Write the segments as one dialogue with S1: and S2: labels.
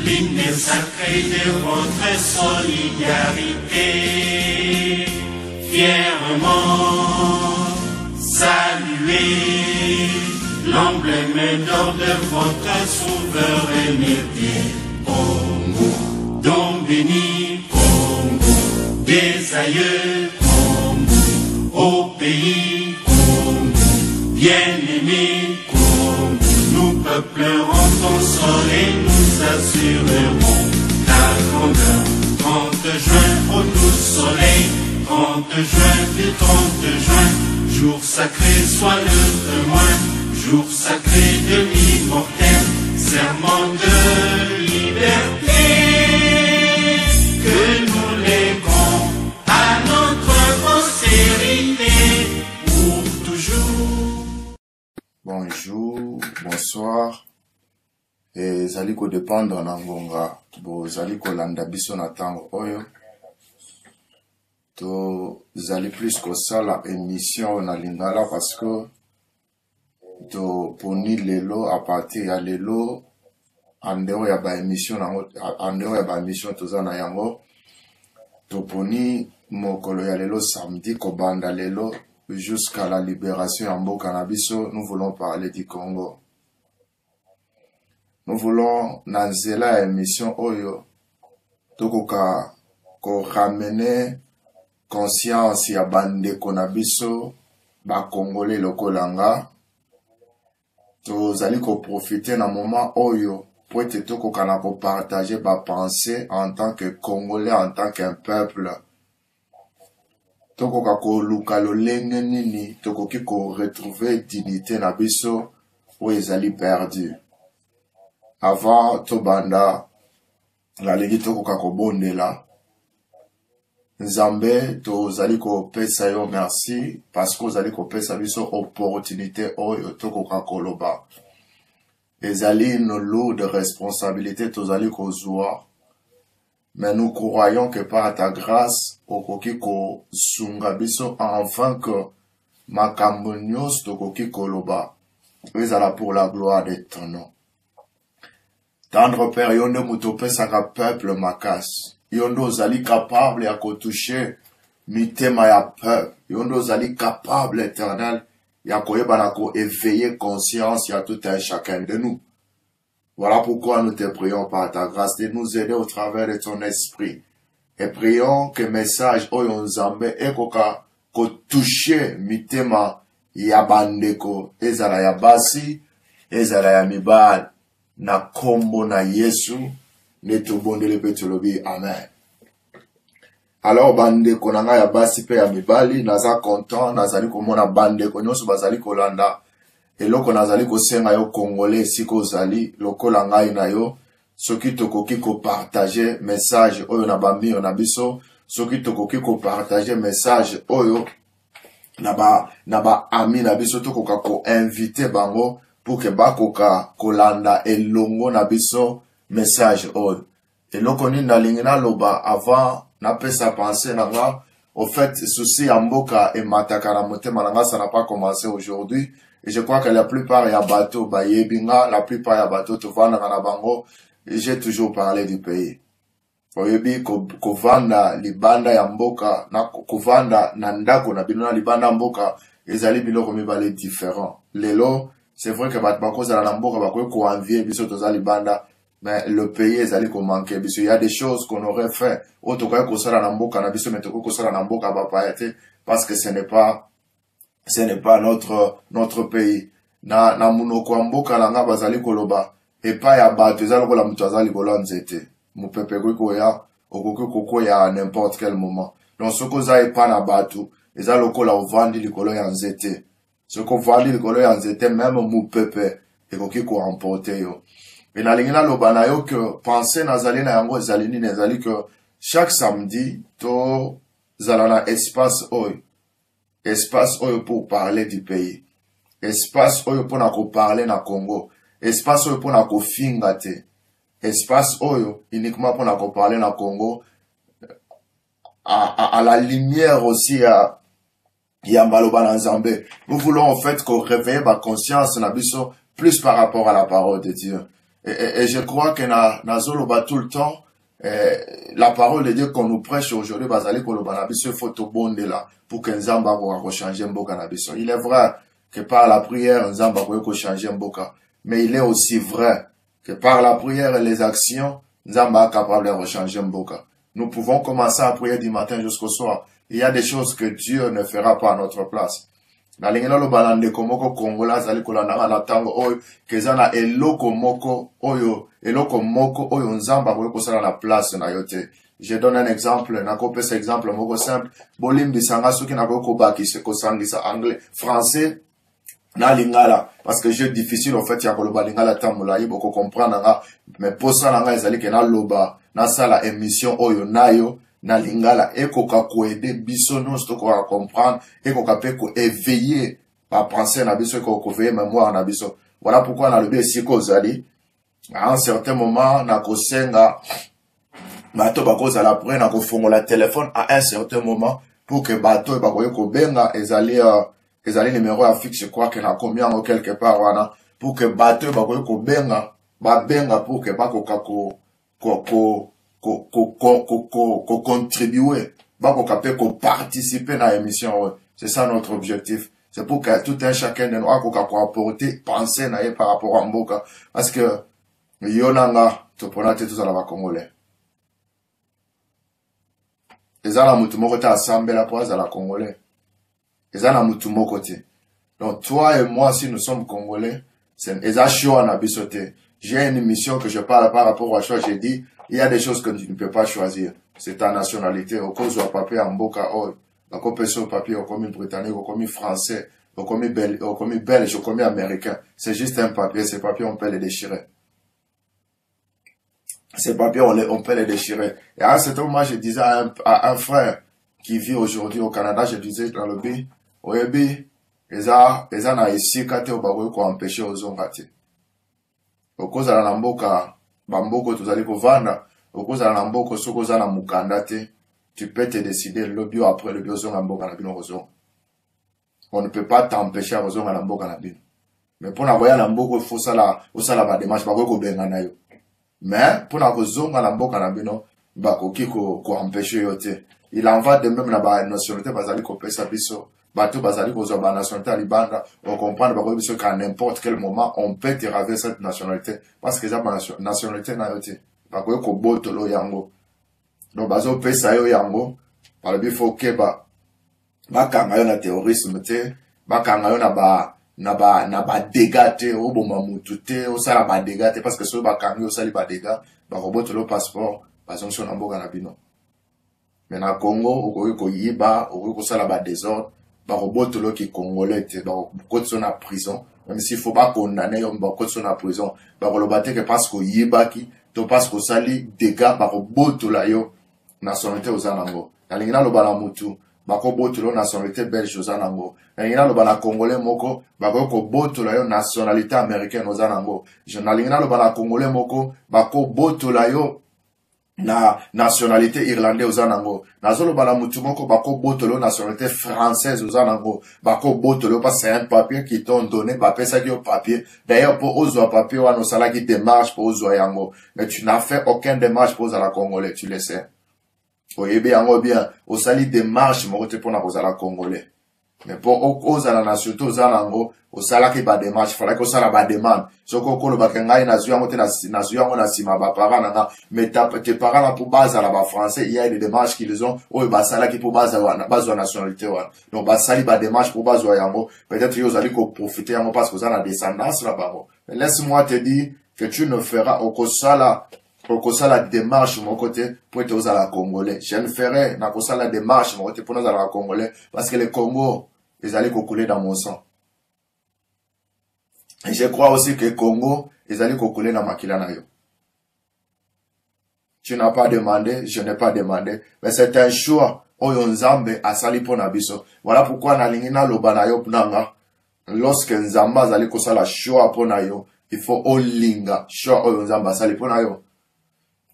S1: l'hymne sacré de votre solidarité. Fièrement saluer l'emblème d'or de votre souveraineté. Congo, don béni, Congo, des aïeux, Congo, au pays, Congo, bien-aimé, Congo, nous peuplerons ton sol et nous assurerons ta grandeur. 30 juin au doux soleil, 30 juin du 30 juin, jour sacré soit le témoin, jour sacré de l'immortel, serment de liberté, que nous léguons à notre postérité pour toujours.
S2: Bonjour, bonsoir. Et zali ko dépendre na ngonga, bo zali ko landa biso na tango oyo. To zali plus ko sala émission na lingala parce que to poni lelo à partir ya lelo andeo ya ba émission na andeo ya ba émission toza na yango to poni mokolo ya lelo samedi ko banda lelo jusqu'à la libération ya mboka na biso. Nous voulons parler du Congo. Nous voulons na nzela ya émission oyo tokoka ko ramener conscience ya bandeko na biso ba congolais lokolanga. Tozali ko profiter na moment oyo pour être tokoka na ko partager ba pensée en tant que congolais, en tant qu'un peuple. Tokoka ko luka lolenge nini tokoki ko retrouver dignité na biso o ezali perdu. Avant tobanda la legi tokoka ko bondela Nzambe tozali ko pesa yo merci parce que ozali ko pesa biso opportunité oyo tokoka koloba. Ezali une lourde responsabilité tozali ko zwa. Mais nous croyons que par ta grâce okoki ko sunga biso enfin que makambo nyos tokoki koloba. Ezala pour la gloire de ton nom. Tendre Père yonde mutopesaka peuple makas. Yondo zali capable ya toucher mitema ya peuple. Yondo zali capable éternel ya koyeba na ko éveiller conscience ya tout un chacun de nous. Voilà pourquoi nous te prions par ta grâce de nous aider au travers de ton esprit. Et prions que message oyo nzambe ekoka ko toucher mitema ya bandeko ezala ya basi ezala ya mibali na kombo na Yesu. Neto bondele petolobi amen. Alors bandeko nanga ya basi pe ya mibali naza content nazali komona bandeko nyonso bazali kolanda eloko nazali kosenga yo congolais siko zali lokola ngai na yo soki tokoki ko partager message oyo na bamio na biso soki tokoki ko partager message oyo na ba ami na biso tokoka ko inviter bango pour que bakoka kolanda elongo na biso message oyo. Et lokoni na lingina loba avant na pesa penser na nga au fait souci ya mboka et matakana motema na nga ça n'a pas commencé aujourd'hui et je crois que la plupart ya bateau ba yebinga la plupart ya bateau to vanda na bango j'ai toujours parlé du pays. Oyebi ko vanda libanda ya mboka na ko vanda na ndako na bino na libanda mboka ezali biloko mibale différent. Lelo c'est vrai que bat bakoza na mboka bakoy ko envier biso to za libanda. Mais le pays est allé manquer. Il y a des choses qu'on aurait fait. Autre que ça na mboka na biso metoko ko ça na mboka ba pa été parce que ce n'est pas notre pays. Na munoko mboka na nga bazali koloba et pas ya ba tezalo ko la mutu azali ko lanzete. Mu pepe ko ya okoko ya à n'importe quel moment. Donc ce que ça est pas na batu ezalo ko la ovandi likolo ya nzete. Ce qu'on vandi likolo ya nzete même mu pepe et ko emporter yo. Et na lingina lobana yo que penser nazali na yango ezali ni nazali que chaque samedi to zalana espace oyo pour parler du pays, espace oyo pour na ko parler na Congo, espace oyo pour na ko finga te, espace oyo uniquement pour na ko parler na Congo à la lumière aussi à Yambaloba na Nzambe. Nous voulons en fait qu'on réveille ma conscience na biso plus par rapport à la parole de Dieu. Et je crois que na zoloba tout le temps, la parole de Dieu qu'on nous prêche aujourd'hui, bazali koloba na biso photo bonde là, pour que Nzamba ko changer mboka na biso. Il est vrai que par la prière, Nzamba ko changer mboka. Mais il est aussi vrai que par la prière et les actions, Nzamba est capable de changer mboka. Nous pouvons commencer à prier du matin jusqu'au soir. Il y a des choses que Dieu ne fera pas à notre place. Na lingena lo balande komoko kongola zali kolanda na tango oyo kezana eloko moko oyo nzamba ko sala na place na yote. Je donne un exemple, na ko pesa exemple moko simple, bolimbi sanga soki na ko baki se ko sangisa anglais, français na lingala parce que jeu difficile en fait ya ko loba lingala tamula yibo ko comprendre nga mais posa na nga ezali ke na loba na sala émission oyo nayo na lingala ekoka koede biso non stoko à comprendre ekoka pe ko éveiller par penser na biso ko veiller mémoire na biso. Voilà pourquoi na lobi siko zali à un certain moment na ko senga bato bakoza la prendre na ko fongola téléphone à un certain moment pour que bato ba ko benga ezali numéro à fixe, je crois que na combien ou quelque part wana pour que bato ba ko benga pour que ba ko contribuer, ko participer à l'émission. C'est ça notre objectif. C'est pour que tout un chacun de nous a ko apporter penser na par rapport à mboka parce que yonanga to ponate tous à la congolais. Ezala mutu moko ta assemblée pour la congolais. Ezala mutu moko te. Donc toi et moi si nous sommes congolais, c'est eza choix na bisote. J'ai une émission que je parle par rapport au choix, j'ai dit il y a des choses que tu ne peux pas choisir. C'est ta nationalité. Au cause du papier en boca, au cause du papier, au commis britannique, au commis français, au commis belge, au commis américain. C'est juste un papier. Ces papiers, on peut les déchirer. Ces papiers, on peut les déchirer. Et à un certain moment, je disais à un frère qui vit aujourd'hui au Canada, je disais dans le B, oyebi, eza na ici, kate au bagou, ko empêcher aux zongati. Au cause de la namboka, bamboko tozali kovanda okozala na mboko soko za na mukanda te tu peux te décider le bio après le bio zonga mboka na bino kozonga. On ne peut pas t'empêcher à kozonga na mboka na bino mais pour na voya na mboko faut sala osala ba démarche ba ko benga na yo mais pour na kozonga na mboka na bino ba koki ko empêcher yo te. Il en va de même na ba nationalité bazali ko pesa biso bato bazali kozwa ba nationalité libanda on comprend ba ko biso qu'à n'importe quel moment on peut te raver cette nationalité parce que ça ba nationalité na yote ba ko botolo yango donc bazo pesa yo yango par le faut que ba kanga yo na terrorisme te ba kanga yo na ba dégâts te o boma mutu te o sala ba dégâts te parce que so ba kanga yo sali ba dégâts ba ko botolo passeport bazon so na mboka na bino. Mais na Congo okoki ko yiba okoki ko sala ba désordre barobotolo ki congolais te bakotso na prison même s'il faut pas condamner on bakotso na prison barolobate que parce que yibaki to parce que sali dégâts barobotola yo nationalité ozanango na lingina lobala mutu bakobotolo nationalité belge ozanango na lingina lobala congolais moko bakobotola yo nationalité américaine ozanango na lingina lobala congolais moko bakobotola yo na nationalité irlandaise ozanango nazolo bala mutu moko bako botolo nationalité française ozanango bako botolo parce que c'est un papier qui t'ont donné ba pesa ki au papier d'ailleurs pour ozo papier wana sala ki démarche pour ozo yango mais tu n'as fait aucun démarche pour la congolais tu le sais oyebi yango bien osali démarche moko te pona kozala congolais mais pour oza la nationalité ozanango osala ki ba démarche fala ko sala ba demande soko kolo bakengai na zuyango te na zuyango na sima ba parents na mais tes parents là pour base à la français il y a des démarches qu'ils ont ou ba sala ki pour base à nationalité wana donc ba sali ba démarche pour base yango peut-être yo zali ko profiter yango parce que ça na descendance là bas mais laisse-moi te dire que tu ne feras au la démarche mon côté pour être aux la congolais je ne ferai na la démarche mon côté pour nous à la congolais parce que le Congo ils allaient couler dans mon sang. Et je crois aussi que Congo, ils allaient couler dans makila na yo. Tu n'as pas demandé, je n'ai pas demandé, mais c'est un choix. Oyo nzambe asali pona biso. Voilà pourquoi na lingina loba na yo pnanga. Lorsque nzamba azali kosala choix pona yo, il faut olinga choix oyo nzamba asali pona yo.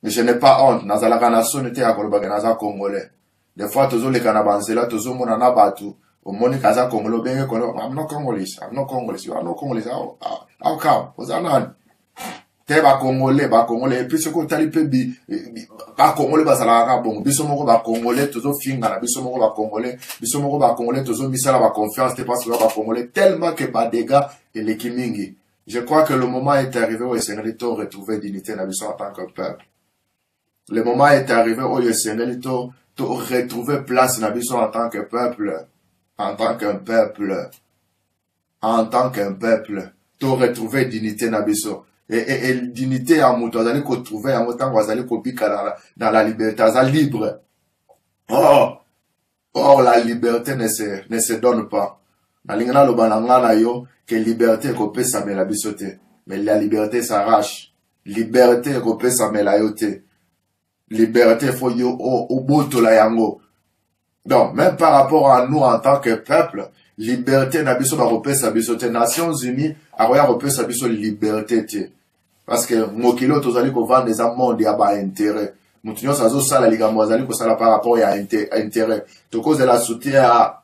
S2: Mais je n'ai pas honte, nazalaka na sonete ya koloba naza congolais. Des fois tozo le kana banzela tozo mona na batu. Au Monica kaza Congolo benga kono I'm not Congolese you are not Congolese how come ozanani te ba congolais et puis ce ko tali pe ba congolais ba sala bon biso moko ba congolais tozo finga na biso moko ba congolais tozo misala ba confiance te parce que ba congolais tellement que ba dégâts et les kimingi. Je crois que le moment est arrivé où le Seigneur de retrouver dignité dans biso en tant que peuple. Le moment est arrivé où le Seigneur de retrouver place dans biso en tant que peuple, en tant qu'un peuple, to retrouver dignité dans biso. Et dignité à mouton, vous allez retrouver en temps vous allez copier dans la liberté, vous allez libre. Or, la liberté ne se donne pas. Dans l'ingana lo banangana yo, que liberté kopé sa me la bisote. Mais la liberté s'arrache. Liberté kopé sa me la yote. Liberté faut yo au boto la yango. Donc, même par rapport à nous en tant que peuple, liberté na biso ba kopé sa bisote. Nations Unies, a roya kopé sa biso liberté te. Parce que mokilo tozali ko vendre des monde ya ba intérêt. Mutunyo sazo sala ligambo azali ko sala par rapport ya intérêt. To cause la soutien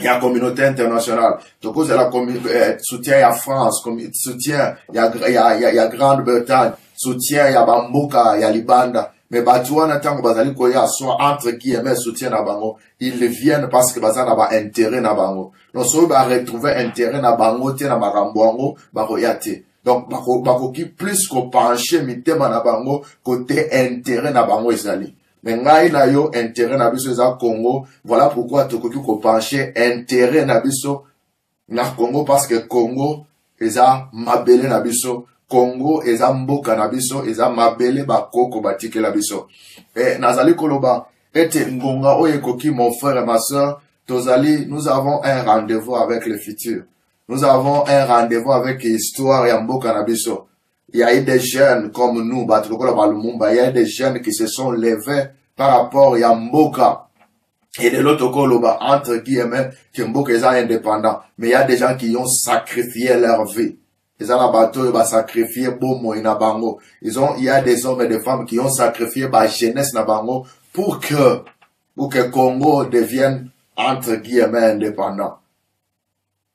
S2: il y a communauté internationale. Donc, il y a soutien à France, soutien, il y a Grande-Bretagne, soutien, il y a Bamboka, il y a Libanda. Mais Batouana, tant que Bazali Koya soit entre guillemets soutien à Bango, ils viennent parce que Bazan a intérêt à Bango. Donc, si on va retrouver intérêt à Bango, tiens à Maramboango, Baroyate. Donc, Bako qui plus qu'on penche, mitema na Bango, côté intérêt à Bango, Isali. Mais ngai na yo intérêt na biso za Congo, voilà pourquoi tokoki ko pencher intérêt na biso na Congo parce que Congo eza mabele na biso, Congo eza mboka na biso, eza mabele ba koko batike la biso. Et nazali koloba ete ngonga oye koki mon frère et ma sœur, tozali nous avons un rendez-vous avec le futur. Nous avons un rendez-vous avec l'histoire ya mboka na biso. Il y a eu des jeunes comme nous, il y a des jeunes qui se sont levés par rapport à Mboka. Et de l'autre côté, entre guillemets, que Mboka est indépendant. Mais il y a des gens qui ont sacrifié leur vie. Ils ont bateau, ils ont sacrifié Bomo et Nabango. Il y a des hommes et des femmes qui ont sacrifié la jeunesse Nabango pour que Congo devienne, entre guillemets, indépendant.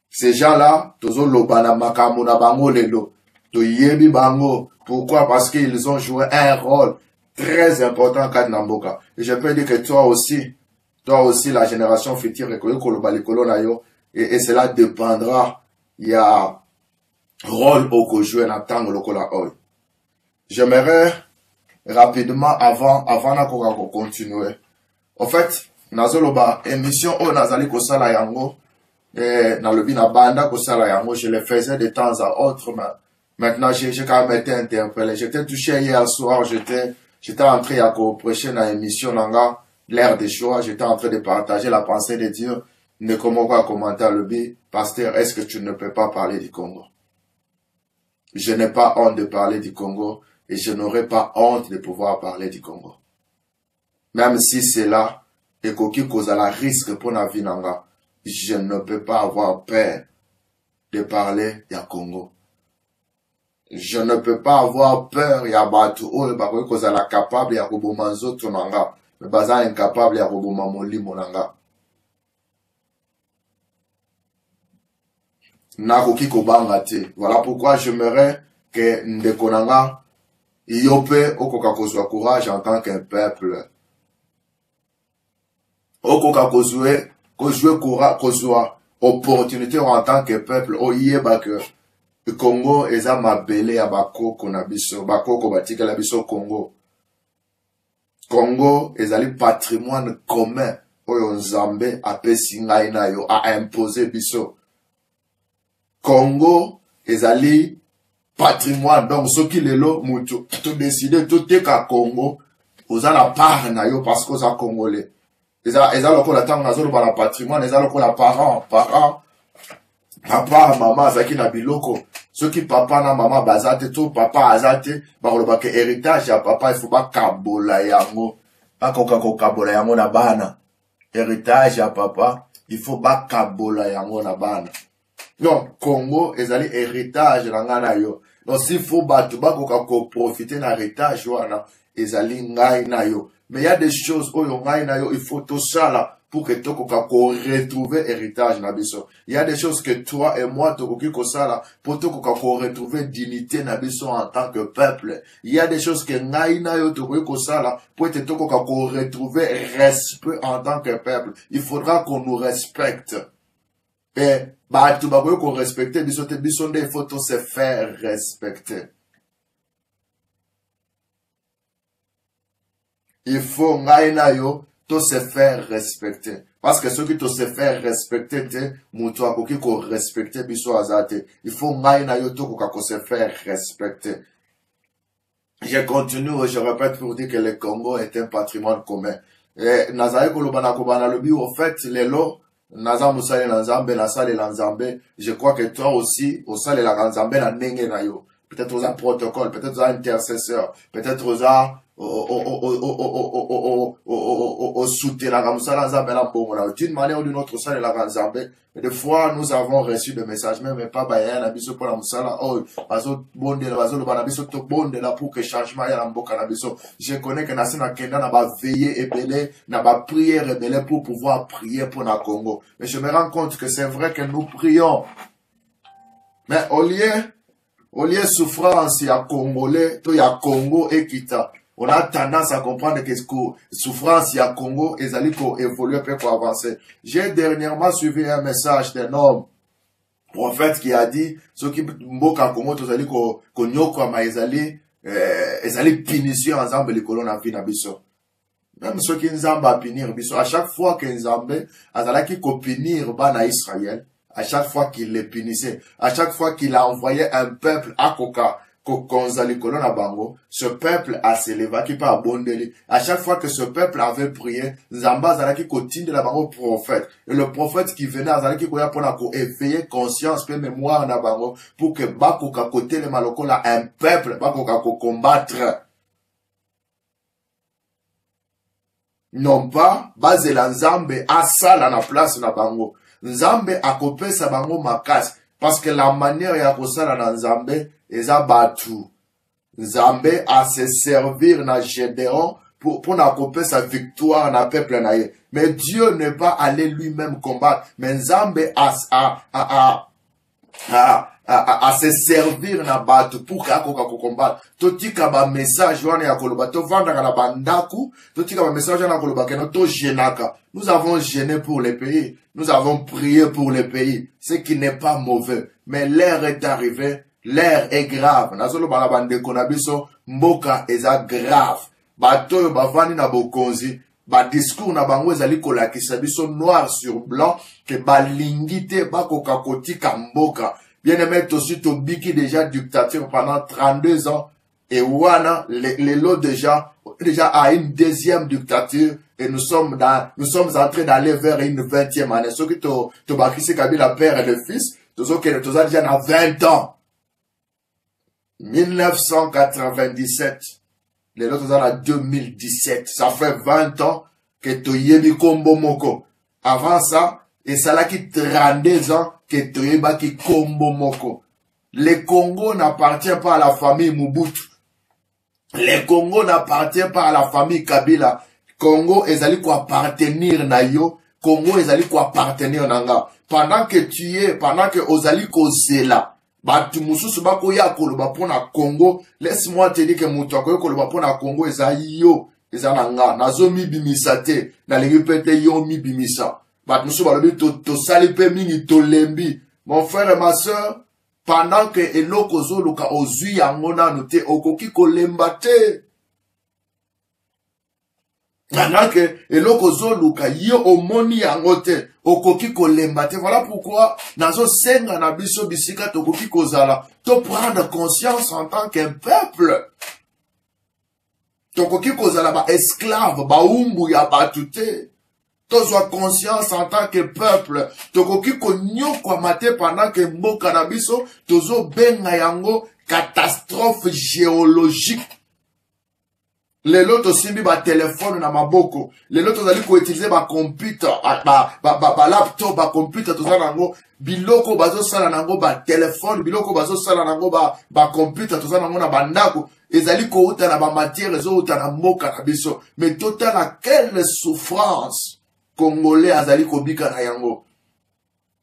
S2: Ces gens-là, tous lobana makamu Nabango lelo. Yebi Bango. Pourquoi? Parce qu'ils ont joué un rôle très important à Namboka. Et je peux dire que toi aussi, la génération future, et cela dépendra, il y a rôle au jouer dans tango lokola oi. J'aimerais rapidement, avant de continuer. En fait, nazoloba, émission au nazali kosala yango, dans le bina banda kosala yango, je le faisais de temps à autre, mais maintenant, j'ai quand même été interpellé. J'étais touché hier soir, j'étais entré à prêcher dans l'émission Nanga, l'air des choix, j'étais en train de partager la pensée de Dieu. Ne comment quoi commenter le bi, pasteur, est-ce que tu ne peux pas parler du Congo? Je n'ai pas honte de parler du Congo et je n'aurai pas honte de pouvoir parler du Congo. Même si c'est là, et qu'aucun cause à la risque pour la vie Nanga, je ne peux pas avoir peur de parler du Congo. Je ne peux pas avoir peur, il y a battu, oh, parce que la capable, il y a robomanzo tonanga, mais baza incapable, il y a robomamoli monanga. Nakoki kobanga te. Voilà pourquoi j'aimerais que Ndekonanga, yope, okoka kozwa courage en tant qu'un peuple. Okoka kozwe courage, kozwa opportunité en tant que peuple, oyeba que le Congo eza mabele ya bakoko na biso, bakoko batika la biso Congo. Congo ezali patrimoine commun oyo Nzambe apesi ngai na yo a imposer biso. Congo ezali patrimoine, donc soki lelo mutu to décider to teka Congo, oza la part na yo parce que oza congolais. Eza lokola tango nazolo ba la patrimoine, eza lokola parent, papa, maman azaki na biloko. Ceux qui papa na maman bazate tout papa azate bakoloba ke héritage ya papa il faut ba kabola yango akoka ko kabola yango na bana. Héritage ya papa il faut ba kabola yango na bana. Non, Congo ezali héritage na ngana yo. Donc s'il faut batu bakoka ko profiter na héritage wana ezali ngai na yo. Mais il y a des choses oyo ngai na yo il faut tout ça là pour que tu retrouver héritage na biso. Il y a des choses que toi et moi tokoki kosala pour retrouver dignité na biso en tant que peuple. Il y a des choses que ngai na yo tokoki kosala pour te retrouver respect en tant que peuple. Il faudra qu'on nous respecte. Et bah tu vas qu'on respecte biso te biso il faut se faire respecter. Il faut ngai na yo to se faire respecter. Parce que ceux qui te se faire respecter, te, moutou akoki ko respecter biso azate. Il faut ngai na yo to ko se faire respecter. Je continue, je répète pour dire que le Congo est un patrimoine commun. Et nazaye kolobana kobana lobi, au fait, les lots, naza musale lanzambe, nasale lanzambe, je crois que toi aussi, au sale la lanzambe na nenge na yo. Peut-être aux un protocole, peut-être aux un intercesseur, peut-être aux un au soutien d'une manière ou d'une autre ça la Zambé. Des fois nous avons reçu des messages mais pas bayan na biso pour la musala oh bazo bonde bazo le banabiso to bonde là pour que changement ya mboka na biso. Je connais que nasina kenda na ba veiller et belé na ba prière et belé pour pouvoir prier pour la Congo. Mais je me rends compte que c'est vrai que nous prions mais au lieu souffrance ya congolais to ya Congo et kita. On a tendance à comprendre que souffrance y a Congo et ça pour évoluer pour avancer. J'ai dernièrement suivi un message d'un homme prophète qui a dit ceux qui mboka Congo tous allez ko nyoko ma ezali punition ensemble les colons en na biso. Même ceux qui nzamba punir biso à chaque fois que nzambe azala qui ko punir bana Israël, à chaque fois qu'il les punissait, à chaque fois qu'il a envoyé un peuple à Koka ce peuple a s'élevé qui pas abondé. À chaque fois que ce peuple avait prié, Nzamba Zalaki continue de la bango prophète. Et le prophète qui venait à Zalaki pour éveiller conscience et mémoire na bango pour que Bako côté le maloko là un peuple Bako combattre. Non pas basé la Nzambe à ça là na place na bango. Nzambe a copé sa bango makas parce que la manière ya kosala na Nzambe eza batu. Nzambe a se servir na Gédéon pour na couper sa victoire na peuple na ye. Mais Dieu n'est pas allé lui-même combattre. Mais Nzambe a se servir na batu pour kako combattre. Totika ba message wana ya koloba to vanda na bandaku, totika ba message na koloba keno to jenaka. Nous avons gêné pour les pays, nous avons prié pour les pays, ce qui n'est pas mauvais, mais l'heure est arrivée. L'air est grave. Nazolo balabande konabiso mboka eza grave. Batoyo bavani na bokonzi. Ba discours na bango ezali kolakisa biso noir sur blanc que balingite bakoka kotika mboka. Bien aimé tosi to biki déjà dictature pendant 32 ans et wana les lots déjà à une deuxième dictature et nous sommes en train d'aller vers une 20e année. Ce qui to bakisi Kabila père et le fils, tozo déjà na 20 ans. 1997, les autres en 2017, ça fait 20 ans que Toyebi Kombo Moko. Avant ça, et ça là qui 32 ans que Toyeba qui Kombo Moko. Le Congo n'appartient pas à la famille Mobutu. Le Congo n'appartient pas à la famille Kabila. Congo ezali ko appartenir na yo, Congo ezali ko appartenir nanga. Pendant que ozali ko zela. Batu mususu bako ya koloba pona Congo, laisse-moi te dire que mutu akoyo koloba pona Congo eza yo, eza nanga, nazo mi bimisate, na lingi pete yo mi bimisa. Batu mususu balobi to salipe mingi to lembi. Mon frère et ma soeur, pendant que eloko zoluka ozui yango nanu te, okoki kolemba te. Pendant que eloko zoluka yo omoni yango te, okoki kolemba te. Voilà pourquoi nazo senga na biso bisika tokoki kozala to prendre conscience en tant qu'un peuple. Tokoki kozala ba esclave ba umbu ya batu te. Tozwa conscience en tant que peuple. Tokoki konyokwa mate pendant que mboka na biso tozo benga yango catastrophe géologique. Les lotos simbi ba téléphone na maboko. Les lotos ali ko utiliser ba computer, ba laptop, ba computer to za nango biloko bazo sala nango ba téléphone, biloko bazo sala nango ba computer to za nango na bandako. Ezali ko uta na ba matière zo uta na mboka na biso. Mais total à quelle souffrance Congolais azali kobika na yango.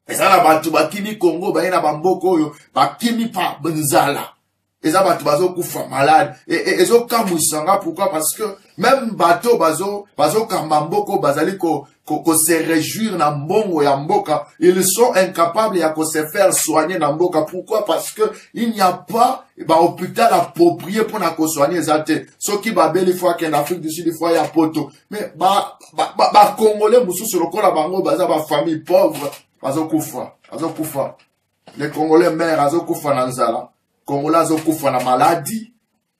S2: Eza na batu bakimi Congo baye na bamboko oyo bakimi pa nzala. Eza batu bazo kufa malade. Ezo kamwisanga pourquoi? Parce que même bato bazo kambamboko bazali ko se réjouir na mbongo ya mboka, ils sont incapables ya ko se faire soigner na mboka. Pourquoi? Parce que il n'y a pas hôpital approprié pour na ko soigner zate. Soki babeli fois qu'en Afrique du Sud fois ya poto. Mais Congolais mususu lokola bango baza ba famille pauvre bazo kufa. Les Congolais mères bazo kufa na nzala. Congolais bazo kufa na maladie.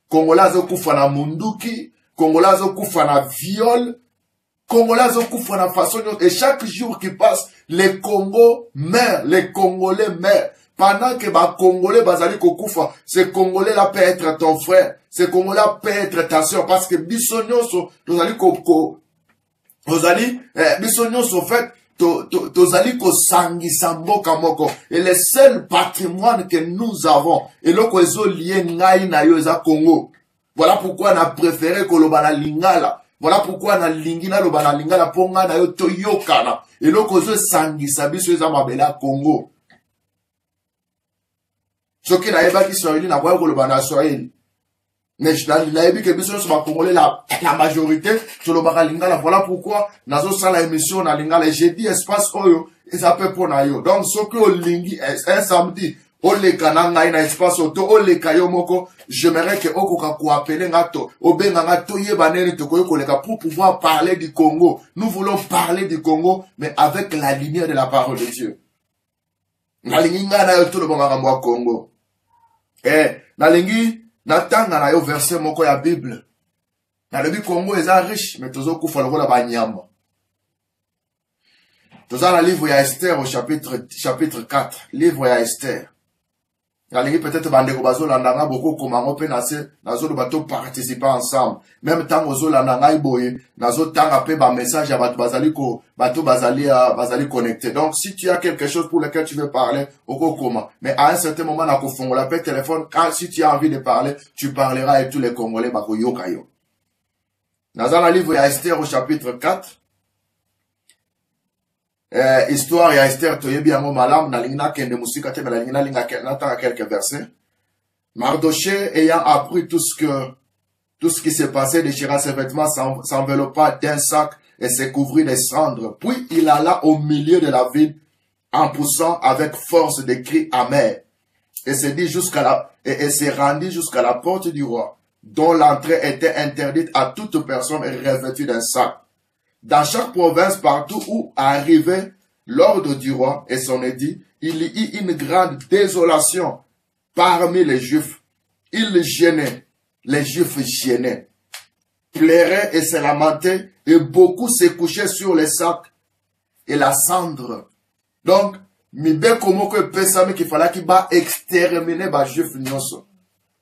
S2: Congolais bazo kufa na munduki. Congolais bazo kufa na viol. Congolais bazo kufa na façon. Et chaque jour qui passe, les Congos meurent. Les Congolais meurent. Pendant que ba Congolais bazali kokufa, ce Congolais là peut être ton frère. Ce Congolais là peut être ta soeur. Parce que bisonyoso, bisonyoso fait, tozali ko sangisa mboka moko. Et le seul patrimoine que nous avons, et loko ezo lié ngai na yo eza Congo. Voilà pourquoi on a préféré koloba na lingala. Voilà pourquoi on a lingina loba na lingala ponga na yo toyokana. Et loko ezo sangisa biso eza mabela Congo. Soki na eba ki Swahili na kwa koloba na Swahili. Mais na ebi ke biso so ba Congolais la majorité toloba lingala. Voilà pourquoi nazo sala émission na lingala. J'ai dit espace oyo eza pe pona yo. Donc soki o lingi un samedi o le kananga ina espace auto o le kayo moko, j'aimerais que okoka ko appeler ngato obenga ngato yeba nene to koyo koleka pour pouvoir parler du Congo. Nous voulons parler du Congo mais avec la lumière de la parole de Dieu. Na linga na yo to lo bonga mwa Congo. Na lingi natanga na yo verset moko ya Bible. Na lebi Congo eza riche mais tozo kufa lokola ba nyamba. Toza na livre ya Esther au chapitre 4, livre ya Esther. Na lingi peut-être bandeko bazo landanga beaucoup komango pe nazo bato participer ensemble. Même temps ozo landanga iboye nazo tanga pe ba message ya bato bazali connecté. Donc si tu as quelque chose pour lequel tu veux parler, oko koma. Mais à un certain moment na ko fongola pe téléphone, quand si tu as envie de parler, tu parleras avec tous les Congolais bako yoka yo. Nazo na livre ya Esther au chapitre 4. Histoire ya Esther toyebi yango malamu na lingina kende musika te na lingina linga natanga quelques versets. Mardoché ayant appris tout ce qui s'est passé, déchira ses vêtements, s'enveloppa d'un sac et se couvrit de cendres. Puis il alla au milieu de la ville en poussant avec force des cris amers et se rendit jusqu'à la porte du roi, dont l'entrée était interdite à toute personne revêtue d'un sac. Dans chaque province, partout où arrivait l'ordre du roi et son édit, il y eut une grande désolation parmi les Juifs. Ils gênaient, les Juifs gênaient, pleuraient et se lamentaient, et beaucoup se couchaient sur les sacs et la cendre. Donc, mibe komo ko pesame qu'il fallait qu'il va exterminer les Juifs nyonso.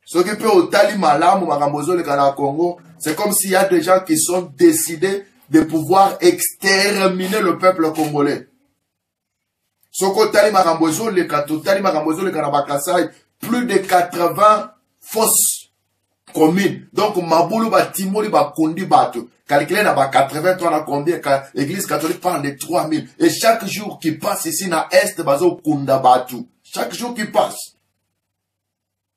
S2: Ce qui peut au tali malamu makambozo le Congo, c'est comme s'il y a des gens qui sont décidés de pouvoir exterminer le peuple congolais. Soko tali makambozo le katotali makambozo le Kanabakasai, plus de 80 fosses communes. Donc mabulu ba timoli ba kondi bato. Calculé na ba 80 toi na combien l'église catholique parle de 3000 et chaque jour qui passe ici na est bazo kunda batu. Chaque jour qui passe.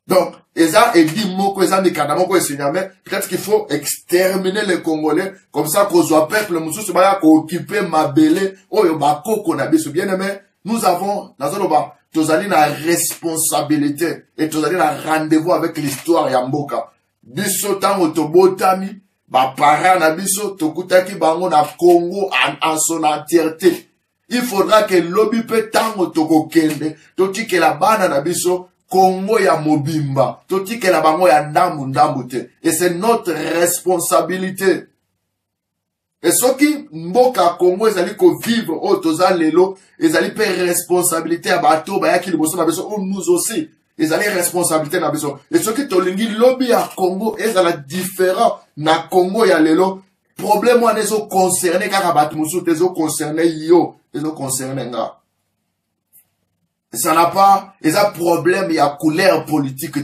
S2: Donc, Eza et dit moko Eza de kadamoko et signamé, peut-être qu'il faut exterminer les Congolais, comme ça qu'on soit peuple, moussou se baya ko occuper ma belé, oyo ba koko na biso bien aimé, nous avons, nazoloba, tozali na responsabilité, et tozali na rendez-vous avec l'histoire ya mboka. Biso tango tobotami, ba para na biso, tokutaki bango na Congo en son entièreté. Il faudra que lobby pe tango toko kende, totike la bana na biso, Congo ya mobimba, totike la bango ya ndambu te. Et c'est notre responsabilité. Et ce qui mboka Congo ezali ko vivre au toza lelo, ezali pe responsabilité à bato ba yaki liboso na biso ou nous aussi. Ezali responsabilité na biso. Et ce qui tolingi lobby ya Congo ezala différent na Congo ya lelo. Problème wana ezo concerné kaka bato musu tezo concerné yo, ezo concerné nga. Ça n'a pas, il y a problème, il y a couleur politique,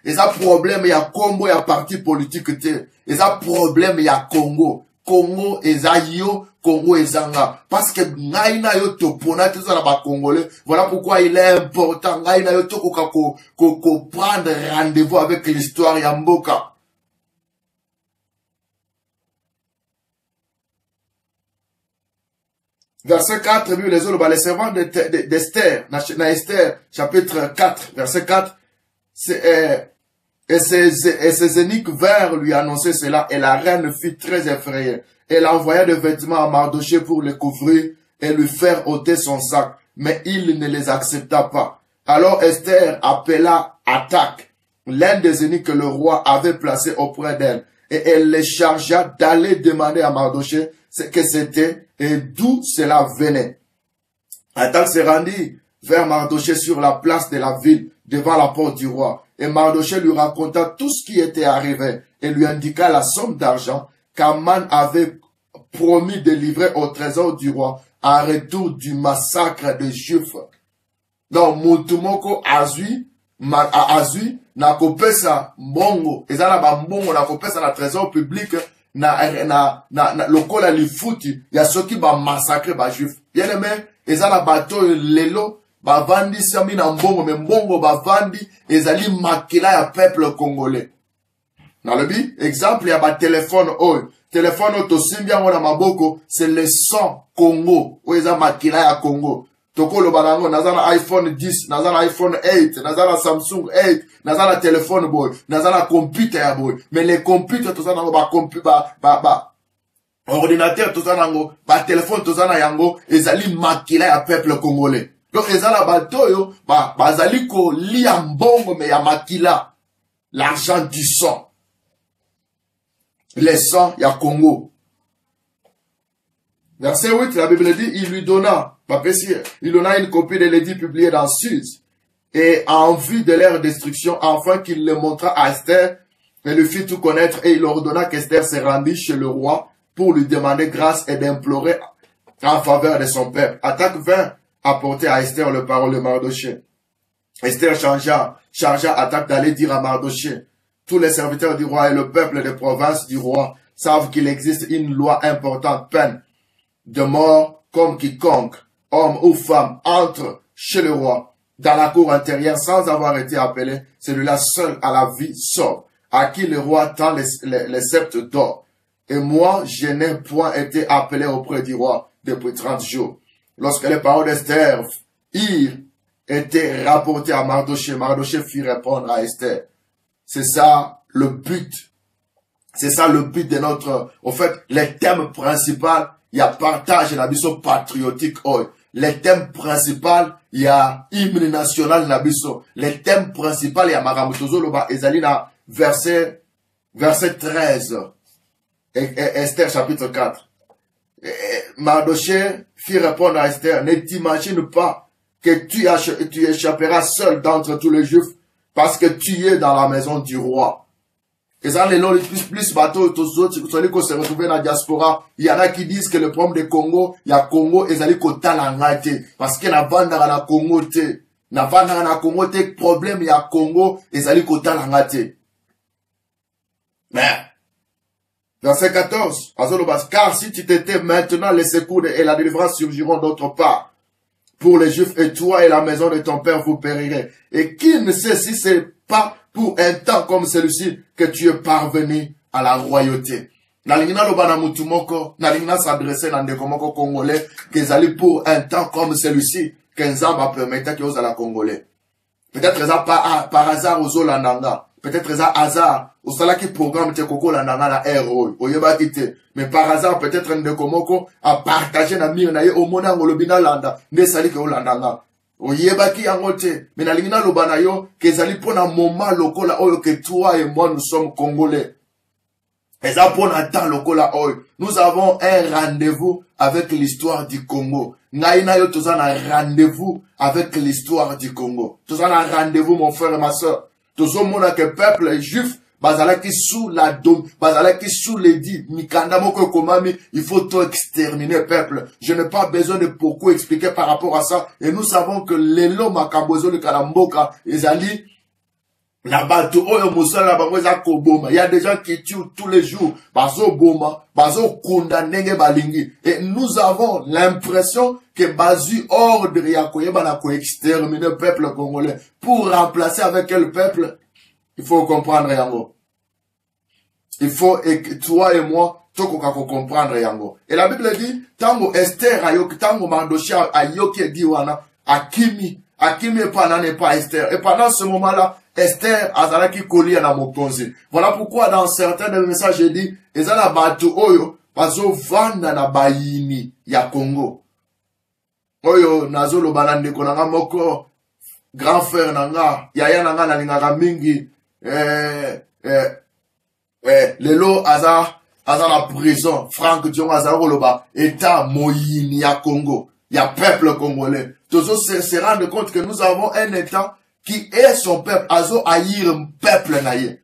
S2: il y a problème, il y a combo, il y a parti politique, il y a problème, il y a Congo. Congo, il y a yo, Congo ezanga. Parce que ngaina yo topona tezala ba Congolais. Voilà pourquoi il est important. Ngaina yo tokoka ko prendre rendez-vous avec l'histoire ya mboka. Verset 4, les servants d'Esther, dans Esther, chapitre 4, verset 4, et ses eunuques vinrent lui annoncer cela, et la reine fut très effrayée. Elle envoya des vêtements à Mardochée pour le couvrir et lui faire ôter son sac, mais il ne les accepta pas. Alors Esther appela Attaque, l'un des eunuques que le roi avait placé auprès d'elle, et elle les chargea d'aller demander à Mardochée ce que c'était et d'où cela venait. Attaque se rendit vers Mardochée sur la place de la ville, devant la porte du roi. Et Mardochée lui raconta tout ce qui était arrivé et lui indiqua la somme d'argent qu'Aman avait promis de livrer au trésor du roi en retour du massacre des Juifs. Donc, Mutumoko azui na kopesa mbongo, ezala ba mbongo na kopesa na trésor public na lokola lifuti ya soki ba massacre ba Juif. Bien aimé, ezala bato lelo ba vandi sami na mbongo, mais mbongo ba vandi ezali makila ya peuple congolais. Na lobi, exemple ya ba téléphone oyo. Téléphone oyo tosimbi yango na maboko, c'est le son Congo. Oyo eza makila ya Congo. Tokolo balango, nazana iPhone 10, nazana iPhone 8, nazana Samsung 8, nazana téléphone boy, nazana computer ya boy. Mais les computers, tozana yango ordinateur, tozana yango, téléphone, tozana yango, ezali makila ya peuple congolais. Donc, ezala batoyo, bazali ko lia mbongo me ya makila. L'argent du sang. Les sangs, ya Congo. Verset 8, la Bible dit, il lui donna une copie de l'édit publié dans Suse, et en vue de leur destruction, afin qu'il le montra à Esther, et lui fit tout connaître, et il ordonna qu'Esther se rendît chez le roi, pour lui demander grâce et d'implorer en faveur de son peuple. Attaque vint apporter à Esther le parole de Mardochée. Esther chargea Attaque d'aller dire à Mardochée, tous les serviteurs du roi et le peuple des provinces du roi savent qu'il existe une loi importante, peine de mort comme quiconque, homme ou femme, entre chez le roi, dans la cour intérieure, sans avoir été appelé, celui-là seul à la vie sort, à qui le roi tend les sceptres d'or. Et moi, je n'ai point été appelé auprès du roi depuis 30 jours. Lorsque les paroles d'Esther étaient rapportées à Mardochée, Mardochée fit répondre à Esther. C'est ça le but. C'est ça le but de notre... En fait, les thèmes principaux, il y a partage et l'abisso patriotique. Les thèmes principaux, il y a hymne national l'abisso. Les thèmes principaux, il y a Maramutozo, Loba, Ezalina, verset 13. Et Esther, chapitre 4. Mardochée fit répondre à Esther, ne t'imagine pas que tu échapperas seul d'entre tous les Juifs, parce que tu es dans la maison du roi. Et ça, les longs, plus bateaux, tous autres, celui qui se retrouve dans la diaspora, il y en a qui disent que le problème de Congo, il y a Congo, et ça, il y parce qu'il y a la Congo, problème, il y a Congo, et ça, il y mais, verset 14, car si tu t'étais maintenant, les secours et la délivrance surgiront d'autre part pour les Juifs, et toi et la maison de ton père vous périrez. Et qui ne sait si c'est pas pour un temps comme celui-ci que tu es parvenu à la royauté. Nalingina lobana mutumoko, nalingina s'adresser dans des komoko congolais, qu'ils allaient pour un temps comme celui-ci, qu'un zamba permettait qu'ils osent à la congolais. Peut-être ça par hasard aux Olandanga. Peut-être ça hasard. Au salaki programme te koko landanga na héros. Oyeba kite. Mais par hasard, peut-être un de komoko a partagé na mire na ye au mona ngolobina landa. Ne sali ke olandanga. Oyeba ki yangote. Mais na lingina lobana yo, kezali pona moment lokola oyo que toi et moi nous sommes congolais. Et ça pona temps lokola oyo. Nous avons un rendez-vous avec l'histoire du Congo. Naïna yo tous un rendez-vous avec l'histoire du Congo. Tous un rendez-vous mon frère et ma soeur. Tous au monde que peuple juif bazalaki sous la dôme, bazalaki sous l'édit, mikanda moko komami, il faut tout exterminer peuple. Je n'ai pas besoin de beaucoup expliquer par rapport à ça. Et nous savons que l'élo makabozo le kalamboka, ezali La bateau, oyo musala bango eza koboma. Il y a des gens qui tuent tous les jours. Bazo boma, bazo condamner balingi. Et nous avons l'impression que bazu ordre ya koyeba na ko exterminer le peuple congolais. Pour remplacer avec quel peuple? Il faut comprendre yango. Il faut, et toi et moi, toko kako comprendre yango. Et la Bible dit, tango Esther ayok, tango Mardochée ayoki diwana, akimi epana n'est pas Esther. Et pendant ce moment-là, Esther azalaki kolia na mokonzi. Voilà pourquoi dans certains des messages j'ai dit, ezala batu oyo bazo vanda na bayini ya Congo. Oyo nazo lo balande konanga moko grand frère nanga, yaya nanga na lingaka mingi lelo aza la prison. Franck Dion aza koloba état moyini ya Congo, ya peuple congolais. Toujours se rendre compte que nous avons un état qui est son peuple, azo haïr peuple naïe.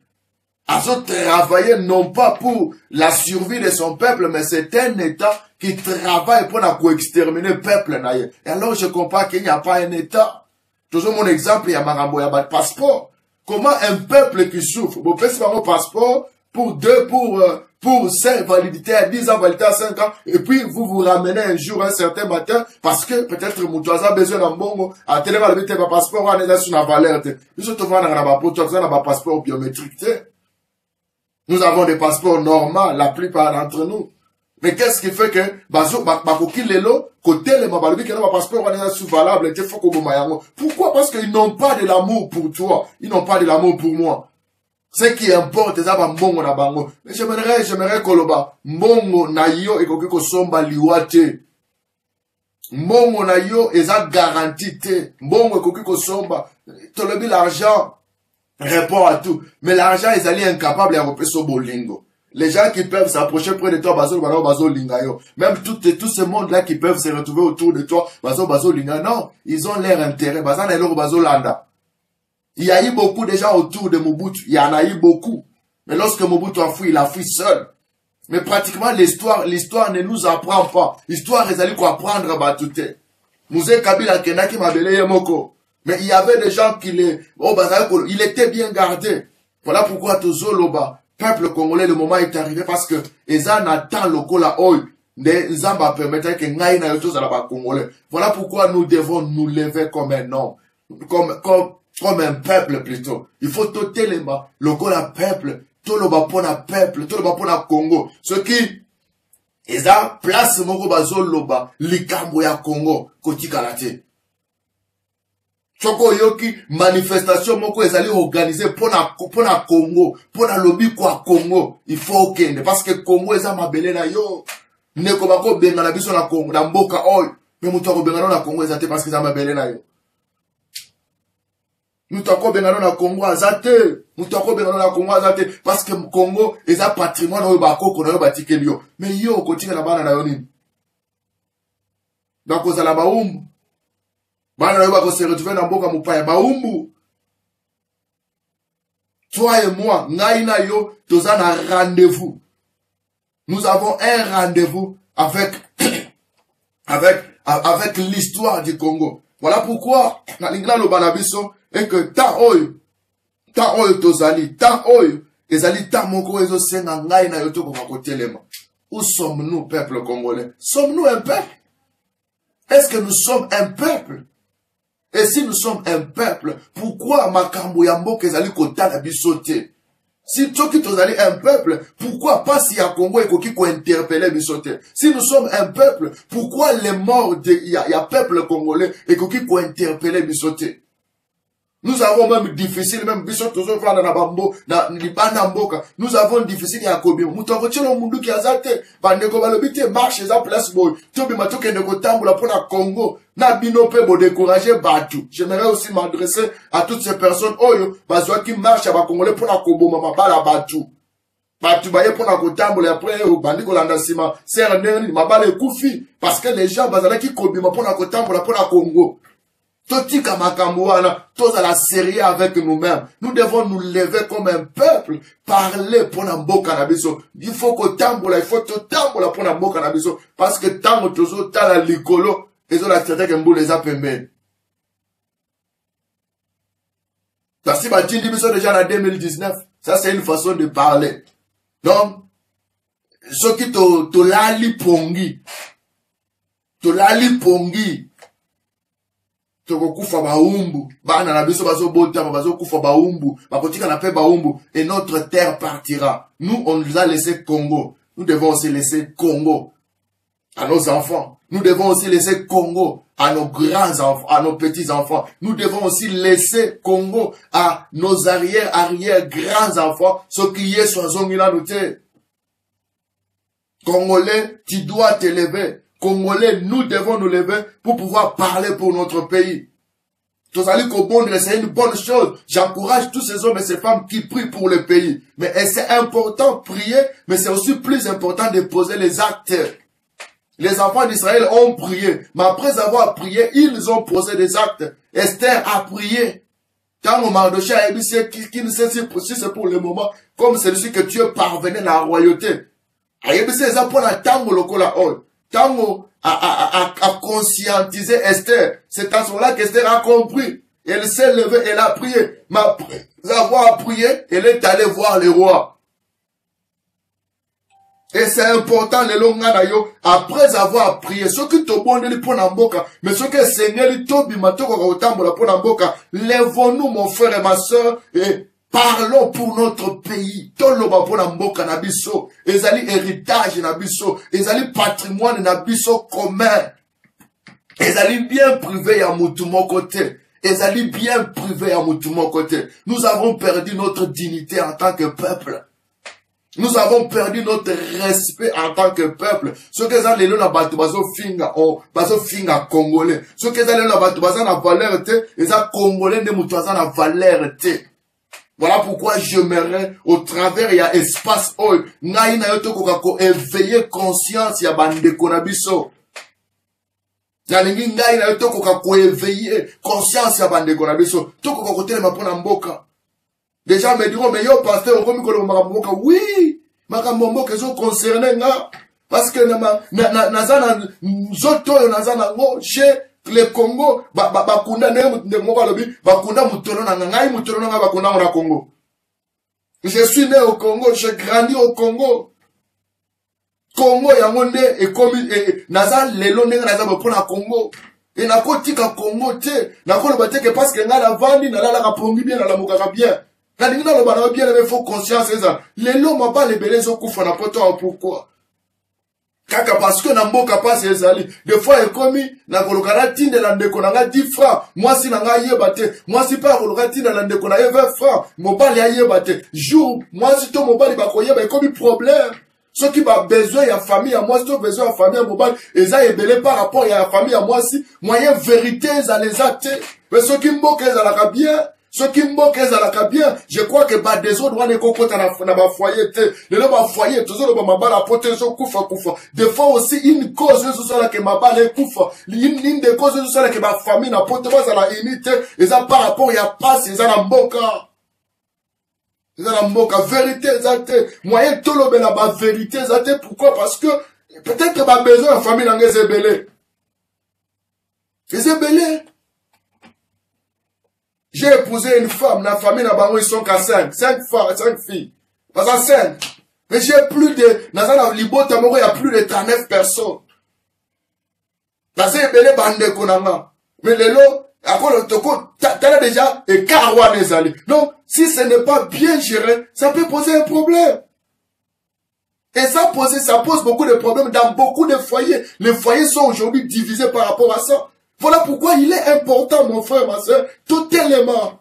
S2: Azo travailler non pas pour la survie de son peuple, mais c'est un état qui travaille pour exterminer peuple naïe. Et alors je comprends qu'il n'y a pas un état. Toujours mon exemple, il y a Marambo, il y a pas de passeport. Comment un peuple qui souffre, vous faites un passeport pour 5 validité à 10 ans, validité à 5 ans, et puis vous ramenez un jour, un certain matin, parce que peut-être Moutouaza a besoin d'un bon, à télé, validité, un passeport, on est sur la valeur. Nous sommes dans un passeport biométrique. Nous avons des passeports normaux, la plupart d'entre nous. Mais qu'est-ce qui fait que, pourquoi? Parce qu'ils n'ont pas de l'amour pour toi, ils n'ont pas de l'amour pour moi. Ce qui importe, c'est ça, mbongo na bango. Mais j'aimerais koloba, mbongo na yo, et ko somba liwate. Mbongo na yo, eza garanti te. Mbongo ko somba. Tolobi l'argent répond à tout. Mais l'argent, ils allaient incapables à repérer ce bolingo. Les gens qui peuvent s'approcher près de toi, bazo linga yo. Même tout ce monde-là qui peuvent se retrouver autour de toi, bazo linga. Non, ils ont leur intérêt. Bazo landa. Il y a eu beaucoup de gens autour de Mobutu. Il y en a eu beaucoup. Mais lorsque Mobutu a fui, il a fui seul. Mais pratiquement l'histoire ne nous apprend pas. L'histoire, ils allaient quoi apprendre à Batouté. Mouzé Kabila Kenaki Mabele Yemoko. Mais il y avait des gens qui il était bien gardé. Voilà pourquoi Tozoloba, peuple congolais, le moment est arrivé parce que Ezan attend le cola oil. Des Zamba permettent que Ngaïna Yotos à la Congolais. Voilà pourquoi nous devons nous lever comme un homme. Comme un peuple plutôt. Il faut toter les mains. Le cola peuple. Tout le bas pour la peuple. Tout le bas pour la Congo. Ce qui, ils ont place moko bazo loba. Likambo ya Congo. Koti karate. Choko yoki manifestation moko ezali organisé pour la Congo. Pour la lobby kwa Congo. Il faut kende. Parce que Congo eza mabele na yo. Neko bako benga na biso na Congo. Na mboka oy. Mais mutu ako benga na Congo ezate parce que eza mabele na yo. Nous t'avons bien dans Congo azate. Nous t'avons bien dans Congo azate. Parce que Congo est un patrimoine au bako qu'on a bâti que yo. Mais yo, continue la bana na yonim. Donc, aux ala baumbu. Bana na yo bako se retrouver dans Mboka Mupaya. Baumbu. Toi et moi, ngaina yo, toza na rendez-vous. Nous avons un rendez-vous avec l'histoire du Congo. Voilà pourquoi, na lingla lo banabiso, et que tant oyo tozali, tant oyo, ezali tant moko ezo senga ngai na yoto ko makotelema. Où sommes-nous, peuple congolais? Sommes-nous un peuple? Est-ce que nous sommes un peuple? Et si nous sommes un peuple, pourquoi makambo ya mboka ezali kotala bisote? Si toki tozali un peuple, pourquoi pas si ya Congo ekoki ko interpeller bisote? Si nous sommes un peuple, pourquoi les morts de ya peuple congolais ekoki ko interpeller bisote? Nous avons même difficile, même biso tozo fana na bambo, na libana mboka. Nous avons difficile ya kobi. Mutavotelo mundu ki azate, bandeko balobite marche za place boy. Tobi matoke ndeko tambola pour la Congo. Na binope bo décourager batu. J'aimerais aussi m'adresser à toutes ces personnes oyo, bazwa qui marche à ba Congolais pour la Kobo mama bala batu. Batu baye pour la kotambola après bandiko landa sima, serner mabale kufi parce que les gens bazala qui kobi ma pour la kotambola pour la Congo. Totika makamouana, tous à la série avec nous-mêmes. Nous devons nous lever comme un peuple, parler pour Nambo Canabiso. Il faut que tambola, il faut que tambola pour Nambo Canabiso. Parce que tango tozo tala likolo, et zo la traité que mbou les a pembe. Parce que tu dis déjà en 2019. Ça, c'est une façon de parler. Donc, ceux qui te lali pongi. Te lali pongi. Te kufa baumbu. Bana na biso bazo bota, bazo kufa baumbu. Bakotika na pe baumbu. Et notre terre partira. Nous, on nous a laissé Congo. Nous devons aussi laisser Congo à nos enfants. Nous devons aussi laisser Congo à nos grands-enfants, à nos petits-enfants. Nous devons aussi laisser Congo à nos arrière-grands-enfants. Ceux qui y sont zongilanouté. Congolais, tu dois te lever. Congolais, nous devons nous lever pour pouvoir parler pour notre pays. C'est une bonne chose. J'encourage tous ces hommes et ces femmes qui prient pour le pays. Mais c'est important de prier, mais c'est aussi plus important de poser les actes. Les enfants d'Israël ont prié, mais après avoir prié, ils ont posé des actes. Esther a prié. Quand Mardochée a dit qui ne sait si c'est pour le moment, comme celui que Dieu parvenait à la royauté. Tango a conscientisé Esther. C'est à ce moment-là qu'Esther a compris. Elle s'est levée, elle a prié. Mais après avoir prié, elle est allée voir le roi. Et c'est important, les longs après avoir prié, ceux qui te bon de pour n'amboka, mais ceux qui Seigneur, tobi matoko kautambola pour n'amboka, lèvons-nous, mon frère et ma soeur, et parlons pour notre pays. Toloba pour n'amboka nabiso, ezali héritage nabiso, ezali patrimoine nabiso commun, ezali bien privé à mon côté. Ezali bien privé à mon côté. Nous avons perdu notre dignité en tant que peuple. Nous avons perdu notre respect en tant que peuple. Ce que ça les la batu bazo finga congolais. Ce que ça les la batu bazo na valeur te, et ça congolais ne mutuaza na valeur te. Voilà pourquoi j'aimerais au travers ya espace oil ngai na yoto ko éveiller conscience ya bande konabiso. Na lingi ngai na yoto ko éveiller conscience ya bande konabiso. Toko ko telema pona mboka. Des gens me diront, mais yo, pasteur, oui, makamboka, ils sont concernés, parce que chez le Congo, je suis né au Congo, j'ai grandi au Congo. Congo, Yamonde, et comme, naza, lelo, naza, pour la Congo. Et na kotika Congo, na ko le que parce que na la vandi, na la pongi bien, na la mokaka bien. Il faut conscience les lots m'a pas les belés au coup pourquoi kaka parce que na mboka passe ezali des fois est commis na kolokana tinde la ndeko na 10 francs moi si na nga yebate moi si pas kolokana tinde la ndeko na 20 francs mobali ya yebate jour moi si to mobali ba koyeba comme problème ceux qui ba besoin ya famille à moi si to besoin ya famille mobali eza ebelé par rapport ya famille à moi si moyen vérité za les actes mais ceux qui mboka ezalaka bien. Ce qui me bien, je crois que bah des autres ne kokota na ba foyer te, le ba foyer toujours le ba mabala pote so kufa. Des fois aussi une cause ce soit là que mabala kufa, une des causes ce soit là que ma famille na pote ba za la unité, et ça par rapport ya passe ça na mboka. Ça na mboka vérité zate, moyen tolo la ba vérité zate pourquoi parce que peut-être que ba besoin la famille na ngezebele. Ezebele. J'ai épousé une femme, la famille n'a pas ils sont qu'à 5 filles. Pas à 5. Mais j'ai plus de, dans un libo tamoro, il y a plus de 39 personnes. Dans un belé bande konanga. Mais les lots, à quoi le toko, t'as déjà, et carwa les alliés. Donc, si ce n'est pas bien géré, ça peut poser un problème. Et ça pose beaucoup de problèmes dans beaucoup de foyers. Les foyers sont aujourd'hui divisés par rapport à ça. Voilà pourquoi il est important, mon frère, ma soeur, tout élément.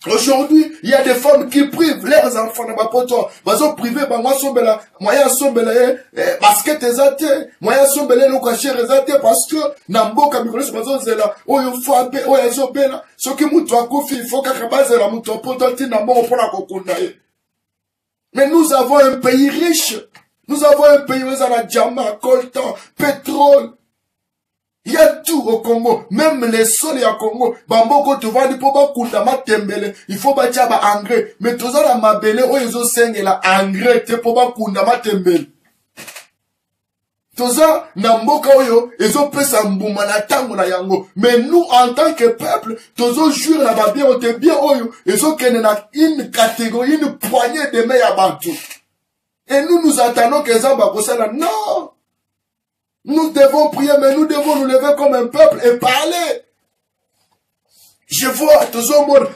S2: Aujourd'hui, il y a des femmes qui privent leurs enfants de ma poto. Ils ont privé, moi, moyen sombele, basket ezate, moyen sombele, nous cacher ezate, parce que, nambo, kamikolos, mazo zela, oyo fabe, oyo zobela, ce qui moutou a kofi, il faut qu'akabaze la moutou, pototi, nambo, on la kokundaye. Mais nous avons un pays riche. Nous avons un pays où il y a diamant, coltan, pétrole. Il y a tout au Congo, même les sols au Congo. Bamboko tu vois, il faut pas kundama tembele, il faut pas tirer engrais. Mais tout ça la mabele, oh ils ont la engrais, te faut pas kundama tembele. Toza na mboka oyo ezopesa mbuma na tango na yango. Mais nous en tant que peuple, tozo jure na ba bien ote bien oyo ezokende na une catégorie, une poignée de main ya bantu. Et nous attendons que Zamba kosala. Non. Nous devons prier, mais nous devons nous lever comme un peuple et parler. Je vois,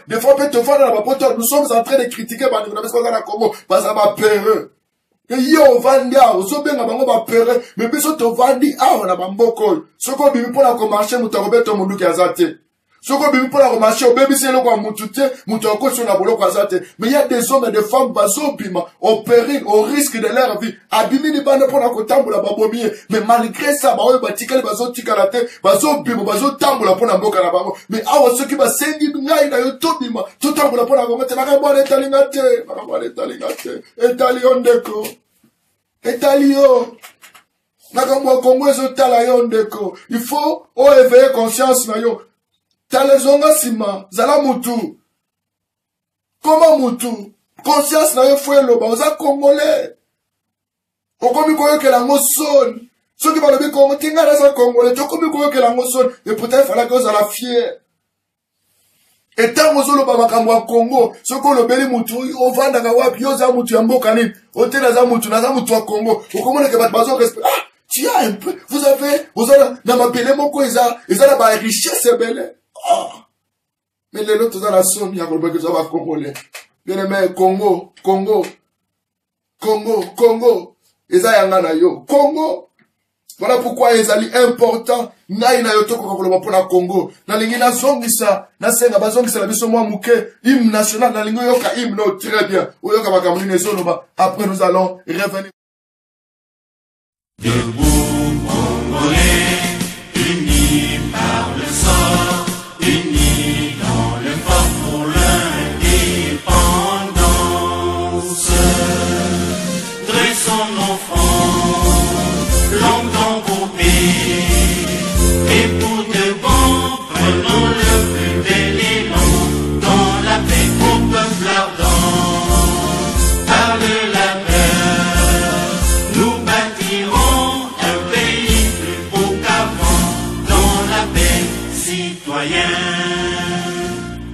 S2: des fois, nous sommes en train de critiquer, parce que yo vandia ozobenga bango ba pere mais biso to vandi awa na bamboko soko bibi pona ko marcher muto robeto munduki azate soko bibi pona ko marcher obebisi eloko mutu te muto akoso na boloko azate. Mais il y a des hommes et des femmes bazobima au péril, au risque de leur vie abimi ni bande pona ko tambola babomi. Mais malgré ça ba oyo batikali bazotikala te bazobima bazotambola pona mboka na bango. Mais awa soki basengi ngai na yo tobima totambola pona bango te na bone talinga te etali ondeko etalio nakamwa Congo ezotala yo ndeko. Il faut éveiller conscience na yo. Talezonga sima zala mutu. Comment mutu? Conscience na yo fuelo ba oza congolais. Okomi koyo ke la ngosone. Soki ba lobi Congo tinga na za congolais, tokomi koyo ke la ngosone. Et peut-être fallait que oza la fière. Et tant mozolo ba makambo ya Congo, soko lobeli mutu ovanda ka wapi yo za mutu ya mboka nini? Otela za mutu na za mutu wa Congo. Okomona ke bat bazo respect. Ah, tu as un peu, vous avez dans ma pele moko eza na ba richesse belle. Oh. Mais les autres dans la somme, il y a quelqu'un qui va congolais. Bien aimé, Congo. Eza yangana yo. Congo. Voilà pourquoi ils allaient important. Na ina yoto ko ko pour la Congo. Na lingi na zongisa, na senga bazongisa la biso mwa muke, hymne national na lingi yoka hymne très bien. Oyoka makamuni nezonoba. Après nous allons revenir.
S1: Debout Congolais, unis par le sort, unis dans le fort pour l'indépendance. Dressons nos fronts, longtemps groupés, et pour de bon, prenons le plus bel élan, dans la paix au peuple ardent. Par de la peur, nous bâtirons un pays plus beau qu'avant, dans la paix citoyen.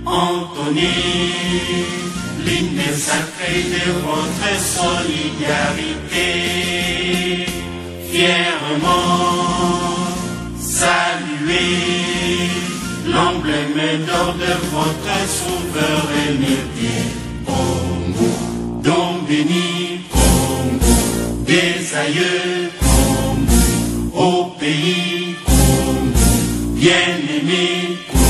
S1: Entonner l'hymne sacré de votre solidarité, fièrement saluer l'emblème d'or de votre souveraineté. Congo, don béni, Congo, des aïeux, Congo, au pays, Congo, bien-aimé, Congo,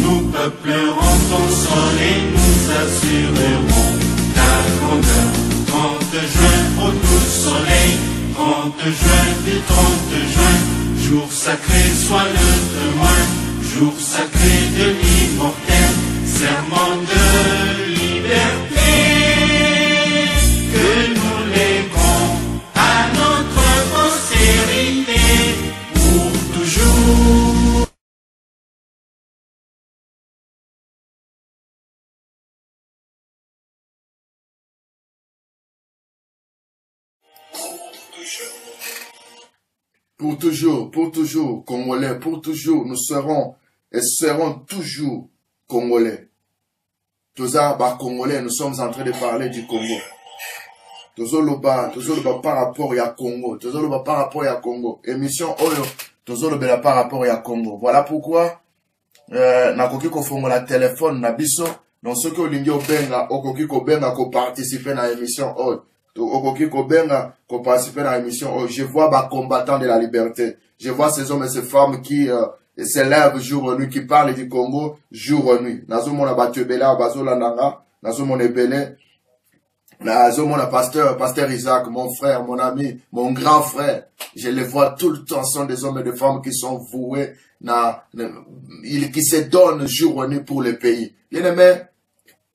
S1: nous peuplerons ton sol et nous assurerons ta grandeur. 30 juin, au doux soleil, 30 juin du 30 juin, jour sacré soit le témoin, jour sacré de l'immortel, serment de liberté, que nous léguons à notre postérité pour toujours.
S2: Pour toujours, Congolais, pour toujours, nous serons et serons toujours Congolais. Tous les Congolais, nous sommes en train de parler du Congo. Tous les par rapport à Congo. Tous les par rapport à Congo. Émission Oyo, tous les par rapport à Congo. Voilà pourquoi, nakoki ko fongola téléphone na biso, donc ceux qui olingi obenga, okoki ko benga ko participer à l'émission Oyo. Okoki ko benga ko participer à l'émission Oyo. Je vois ba combattants de la liberté. Je vois ces hommes et ces femmes qui s'élèvent jour et nuit, qui parlent du Congo jour et nuit. Nazo mona batubela bazola nanga, nazo mona ebele. Nazo mona pasteur Isaac, mon frère, mon ami, mon grand frère. Je les vois tout le temps, sont des hommes et des femmes qui sont voués, qui se donnent jour et nuit pour le pays. Bien aimé,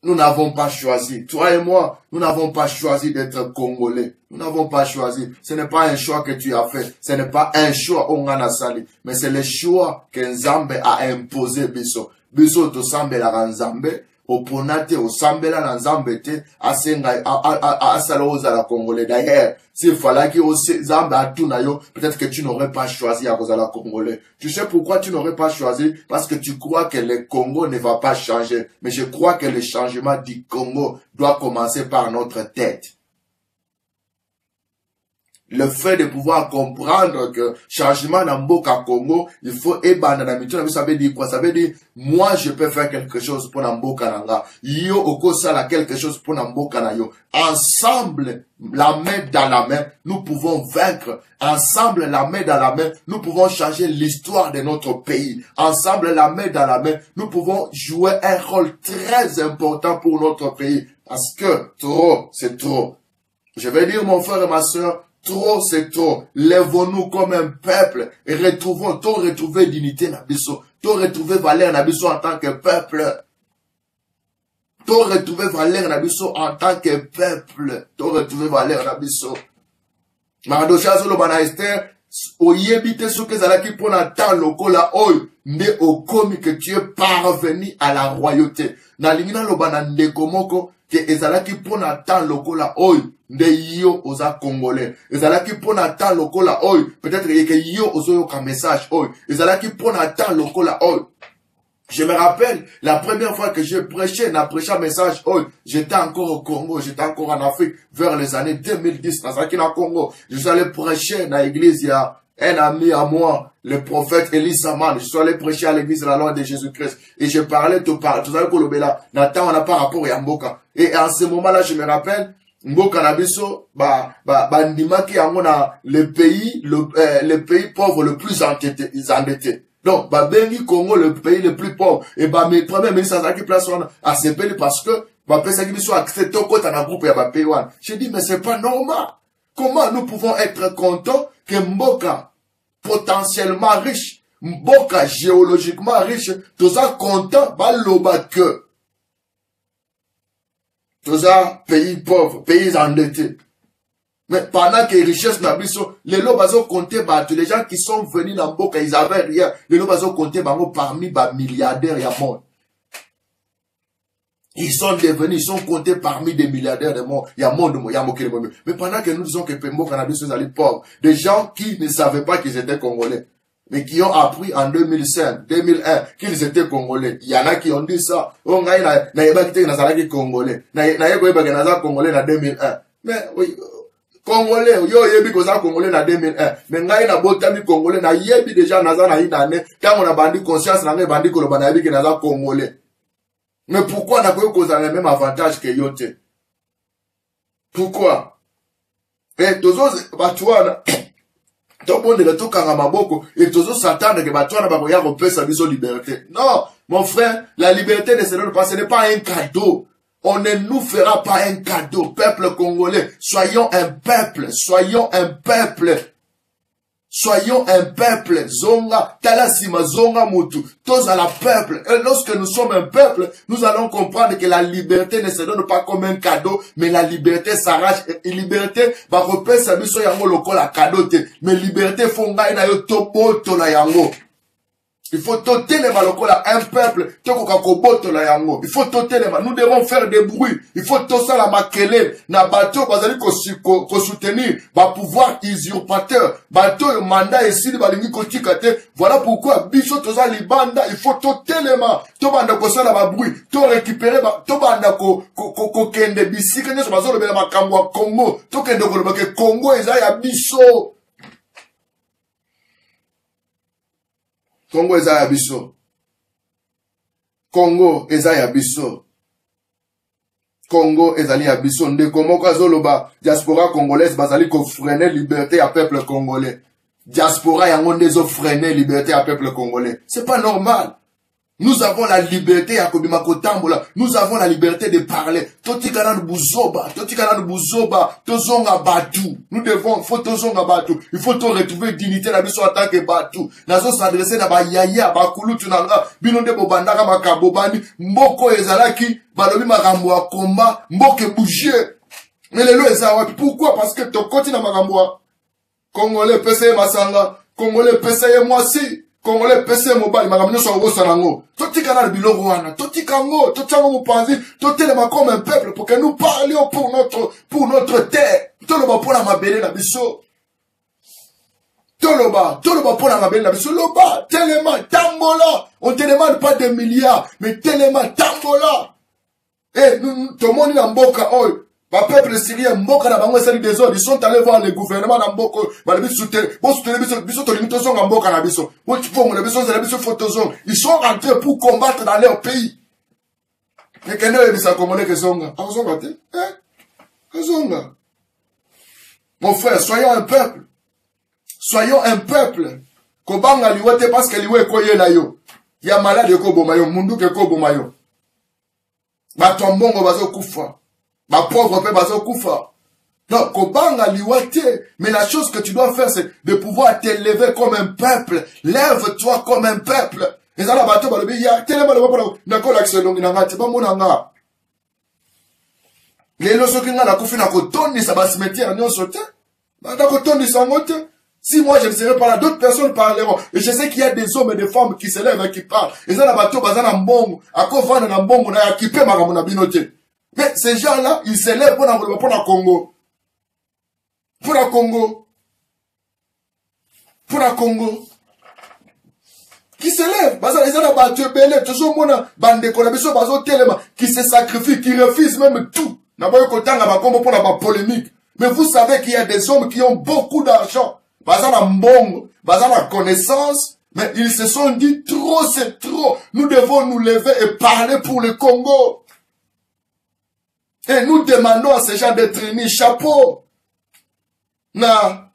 S2: nous n'avons pas choisi. Toi et moi, nous n'avons pas choisi d'être Congolais. Nous n'avons pas choisi. Ce n'est pas un choix que tu as fait. Ce n'est pas un choix Ongana Sali. Mais c'est le choix que Nzambe a imposé Biso. Biso to Sambe la Nzambe. oponate osambela na nzambe te asenga asala ozala congolais. D'ailleurs, s'il fallait que nzambe atuna yo, peut-être que tu n'aurais pas choisi à kozala congolais. Tu sais pourquoi tu n'aurais pas choisi? Parce que tu crois que le Congo ne va pas changer. Mais je crois que le changement du Congo doit commencer par notre tête. Le fait de pouvoir comprendre que changement dans Mboka Congo, il faut ça veut dire quoi? Ça veut dire, moi, je peux faire quelque chose pour Mboka Nanga. Yo, okosala quelque chose pour Mboka na yo. Ensemble, la main dans la main, nous pouvons vaincre. Ensemble, la main dans la main, nous pouvons changer l'histoire de notre pays. Ensemble, la main dans la main, nous pouvons jouer un rôle très important pour notre pays. Parce que trop, c'est trop. Je vais dire, mon frère et ma soeur, trop, c'est trop. Lèvons-nous comme un peuple et retrouver dignité nabiso. Retrouver valeur nabiso en tant que peuple. Retrouver valeur nabiso en tant que peuple. Retrouver valeur nabiso. Maradosha solo bana Esther, oyebite souke zalaki pona tan lokola oy, nde okomi que tu es parvenu à la royauté. Na lingina lo bana ndeko moko, que ezalaki pona tan lokola oy, nde yo oza congolais. Ezalaki pona tan lokola oy, peut-être que yo ozo ka message oy. Ezalaki pona tan lokola oy. Je me rappelle, la première fois que je prêchais, un message, j'étais encore au Congo, j'étais encore en Afrique, vers les années 2010, dans le Congo. Je suis allé prêcher dans l'église, il y a un ami à moi, le prophète Elie Saman. Je suis allé prêcher à l'église de la loi de Jésus-Christ. Et je parlais, tout ça, Nathan, on n'a pas rapport à Mboka. Et en ce moment-là, je me rappelle, Mboka Nabiso, ndima ki amona le pays pauvre le plus endetté. Donc, Bengi Congo, le pays le plus pauvre. Et mes premiers ministres qui placent à ce pays parce que, Pesaki soit accepté au côté d'un groupe et à Péouan. J'ai dit, mais c'est pas normal. Comment nous pouvons être contents que Mboka, potentiellement riche, Mboka géologiquement riche, tout ça content, l'oba que. Tout ça, pays pauvre, pays endetté. Mais pendant que les richesses n'abisso, les lobazo comptaient les gens qui sont venus dans Mboka, ils avaient rien. Les lobazo comptaient parmi les milliardaires, il y a monde. Ils sont devenus, ils sont comptés parmi des milliardaires de monde. Il y a monde, il y a moqué. Mais pendant que nous disons que Mboka n'abisso, ils pauvres, des gens qui ne savaient pas qu'ils étaient congolais, mais qui ont appris en 2005, 2001, qu'ils étaient congolais. Il y en a qui ont dit ça. On a eu congolais. Congolais en 2001. Mais oui. Congolais, yo yebi koza Congolais na 2001. Mais ngai na botami Congolais na yebi déjà naza na inane. Quand on a bandi conscience na ngai bandi koloba na yebi ke naza Congolais. Mais pourquoi na koyo koza le même avantage que yote? Pourquoi? Et tozo batuana tobonde le tokanga maboko et tozo s'attendre que batuana ba koya kopesa biso liberté. Non, mon frère, la liberté ne se donne pas, ce n'est pas un cadeau. On ne nous fera pas un cadeau, peuple congolais. Soyons un peuple, soyons un peuple. Soyons un peuple. Zonga, talasima, zonga mutu. Tous à la peuple. Et lorsque nous sommes un peuple, nous allons comprendre que la liberté ne se donne pas comme un cadeau, mais la liberté s'arrache. Et liberté, va repère sa mission yango lokola cadeau te. Mais liberté fonga ina yo toboto la yango. Il faut toter les malokola, un peuple, il faut toter les nous devons faire des bruits, il faut toser la makele, na bateau, bazali ko soutenir, ba pouvoir usurpateur, bateau, le mandat ici, balingi kotikate, voilà pourquoi, biso tosa libanda, il faut toter les mains, to banda ko sala ba bruit, to récupérer, to banda ko kende bisika, nyo bazo le bela makamwa Congo, to kende ko le Congo, eza ya biso. Congo eza ya biso. Congo eza ya biso. Congo ezali ya biso. Ndeko moko azoloba diaspora congolaise bazali ko freiner liberté à peuple congolais. Diaspora yango ndezo freiner liberté à peuple congolais. C'est pas normal. Nous avons la liberté à Kobima Kotambola. Nous avons la liberté de parler. Totikana Buzoba, Tozonga Batu. Nous devons, faut Tozonga Batu. Il faut retrouver dignité la mission en tant que Batu. Nazo s'adresser na ba yaya, ba kulu tunanga, binonde bobandaka makabobani, mboko ezalaki, balobi makambo ya komba, mboke bouger. Mais le lo ezawa, pourquoi? Parce que tokoti na makambo Congolais pese masanga, Congolais pese mwasi. Congolais pese mobile makambo so go sanango totika na biloko wana totika Tikango, Totango Mupanzi, Totelema comme un peuple pour que nous parlions pour notre terre. Toloba pour la mabele na biso. Toloba pour la mabele na biso. Loba, Telema, Tambola. On te demande pas des milliards, mais Telema, Tambola. Eh, tout le monde est en boca, oh. Le peuple syrien, Mboka na bango esali des ordres, ils sont allés voir le gouvernement na Mboko, ils sont rentrés pour combattre dans leur pays. Mais quand ils sont commandés que Zonga, mon frère, soyons un peuple. Soyons un peuple. Kobanga liwete parce que liwe koye la yo. Ya malade ko bomayo, mundu ke ko bomayo. Batombongo bazo kufa. Ma pauvre père bazo kufa. Non, kobanga liwate. Mais la chose que tu dois faire, c'est de pouvoir t'élever comme un peuple. Lève-toi comme un peuple. Et ça, la bateau, bah, le ya, tellement le peuple, n'a l'accès long, n'a pas, mon anga. Les losos qui n'a la koufi n'a qu'automne, ça va se mettre en yon sauté. N'a qu'automne, ça monte. Si moi je ne serai pas là, d'autres personnes parleront. Et je sais qu'il y a des hommes et des femmes qui se lèvent et qui parlent. Et ça, la bateau, bah, ça n'a mbongo. À quoi vendre n'a mbongo, n'a équipé ma ramona binoté. Mais ces gens-là, ils se lèvent pour la Congo. Pour la Congo. Pour la Congo. Qui se lèvent. Ils ont battu belé. Toujours mon bande collaboration, bazo téléma. Qui se sacrifient, qui refusent même tout. N'a pas eu qu'autant à Congo pour la polémique. Mais vous savez qu'il y a des hommes qui ont beaucoup d'argent. Bazan a mbongo. Bazan a connaissance. Mais ils se sont dit trop, c'est trop. Nous devons nous lever et parler pour le Congo. Et nous demandons à ces gens d'être unis. Chapeau. Na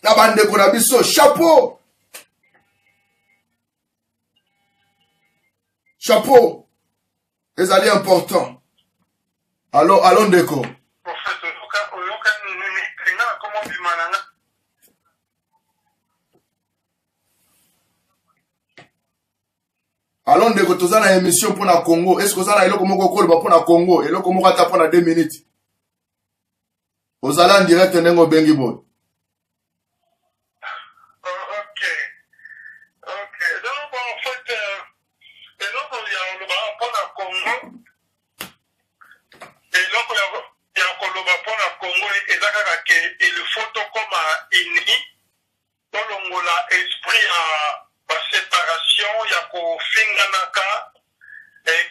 S2: bande de Konabiso. Chapeau. Chapeau. Les alliés importants. Allons déco. Allons de kotoza na émission pour la Congo. Est-ce que ça na eloko moko ko pour la Congo? Eloko moko ata pour la 2 minutes. Aux allants en direct nengo bengi boy.
S3: Ok. Donc en fait, eloko ya loba pour la Congo. Eloko ya koloba pour la Congo ezaka ke il faut comme ini tolongola esprit à séparation ya ko finganaka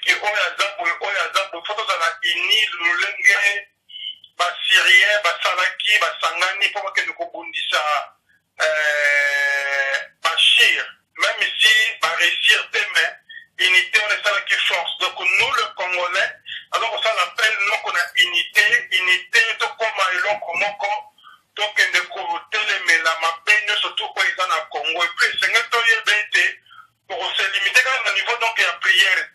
S3: ki oya zapo photo za la ini lulenge ba syrien ba salaki ba sangani pour que nous kobundisa Bachir même si ba réussir demain unité on est ça qui force donc nous le Congolais alors ça l'appelle nous qu'on a unité to koma eloko moko donc de côté mais la mabenyo surtout quand ils en a Congo et puis c'est pour se limiter quand même au niveau donc la prière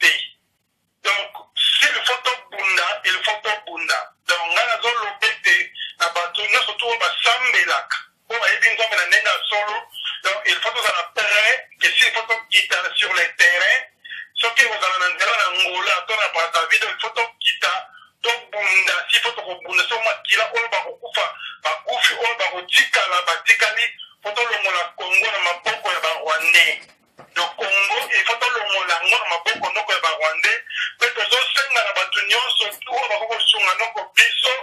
S3: donc si il faut bunda donc on a zone l'obété na batunya surtout ba sambelak pour aider nous à nena solo donc il faut nous en appeler que si il faut quitter sur les terrains ce qui vous en entrer en Angola dans la Brazzaville il faut quitter donc bunda si il faut bunda sur makila on va kufa ba kufi on va tika la batikali faut le Congo na maboko ya ba Rwandais. Donc Congo il faut longola ngona maboko noko ya ba Rwandais mais tozo senga na batu nyonso tout ba ko sunga noko biso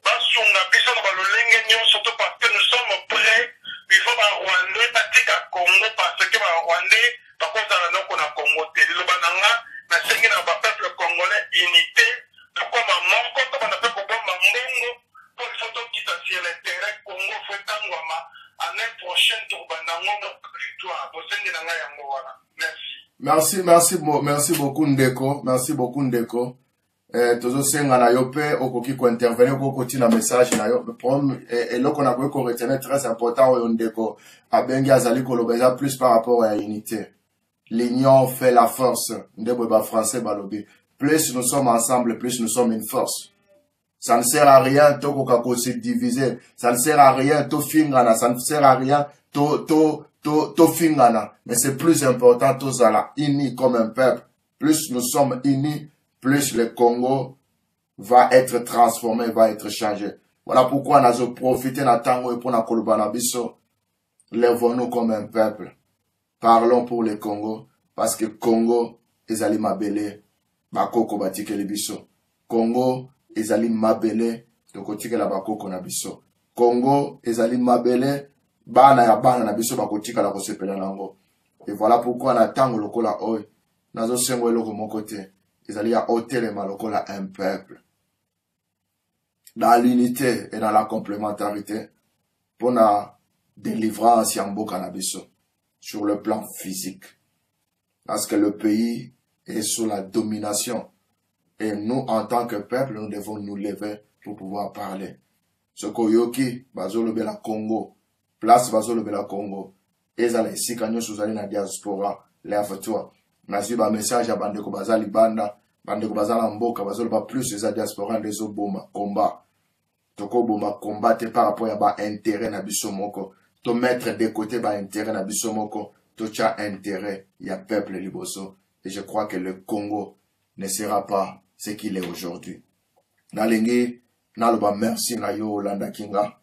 S3: basunga biso na balolenge nyonso to parce que nous sommes prêts il faut ba Rwandais tatika Congo parce que ba Rwandais ba ko za noko na Congo te lo bananga na sengi na ba peuple congolais unité to koma moko to ba na pe ko bomba mbongo pour il faut qui ta sur le terrain Congo faut tangwama année prochaine tour banango victoire bosenge na ngai yango wana
S2: merci beaucoup Ndeko tozo senga na yo pe okoki ko intervenir ko kotina message na yo et loko na ko retenir très important o Ndeko abengi azali kolobeza plus par rapport à l'unité. L'union fait la force. Ndebo ba français balobi. Plus nous sommes ensemble, plus nous sommes une force. Ça ne sert à rien to se diviser. Ça ne sert à rien to fingana. Ça ne sert à rien to fingana. Mais c'est plus important tous là unis comme un peuple. Plus nous sommes unis, plus le Congo va être transformé, va être changé. Voilà pourquoi nous avons profité de tango et pour na kolobana biso. Lèvons-nous comme un peuple. Parlons pour le Congo. Parce que Congo ezali mabele bakoko batikeli biso. Congo ezali mabele tokotikela bakoko na biso. Congo ezali mabele bana ya bana na biso bakotikala kosepela nango. Et voilà pourquoi na tango lokola oy nazo sengo eloko moko te ezali ya otelema lokola un peuple dans l'unité et dans la complémentarité pour la délivrance ya mboka na biso sur le plan physique, parce que le pays est sous la domination et nous en tant que peuple nous devons nous lever pour pouvoir parler. Ce koyoki bazolobe la Congo place bazolobe la Congo ezala esika nyonso zali na diaspora lève-toi nazwi ba message ya bandeko bazali banda bandeko bazala mboka bazoloba plus eza diaspora ndezo boma combat toko boma combat te par rapport ya ba intérêt na biso moko to mettre de côté ba intérêt na biso moko to cha intérêt ya peuple liboso. Et je crois que le Congo ne sera pas ce qu'il est aujourd'hui. Nalingi naloba merci na yo Landa Kinga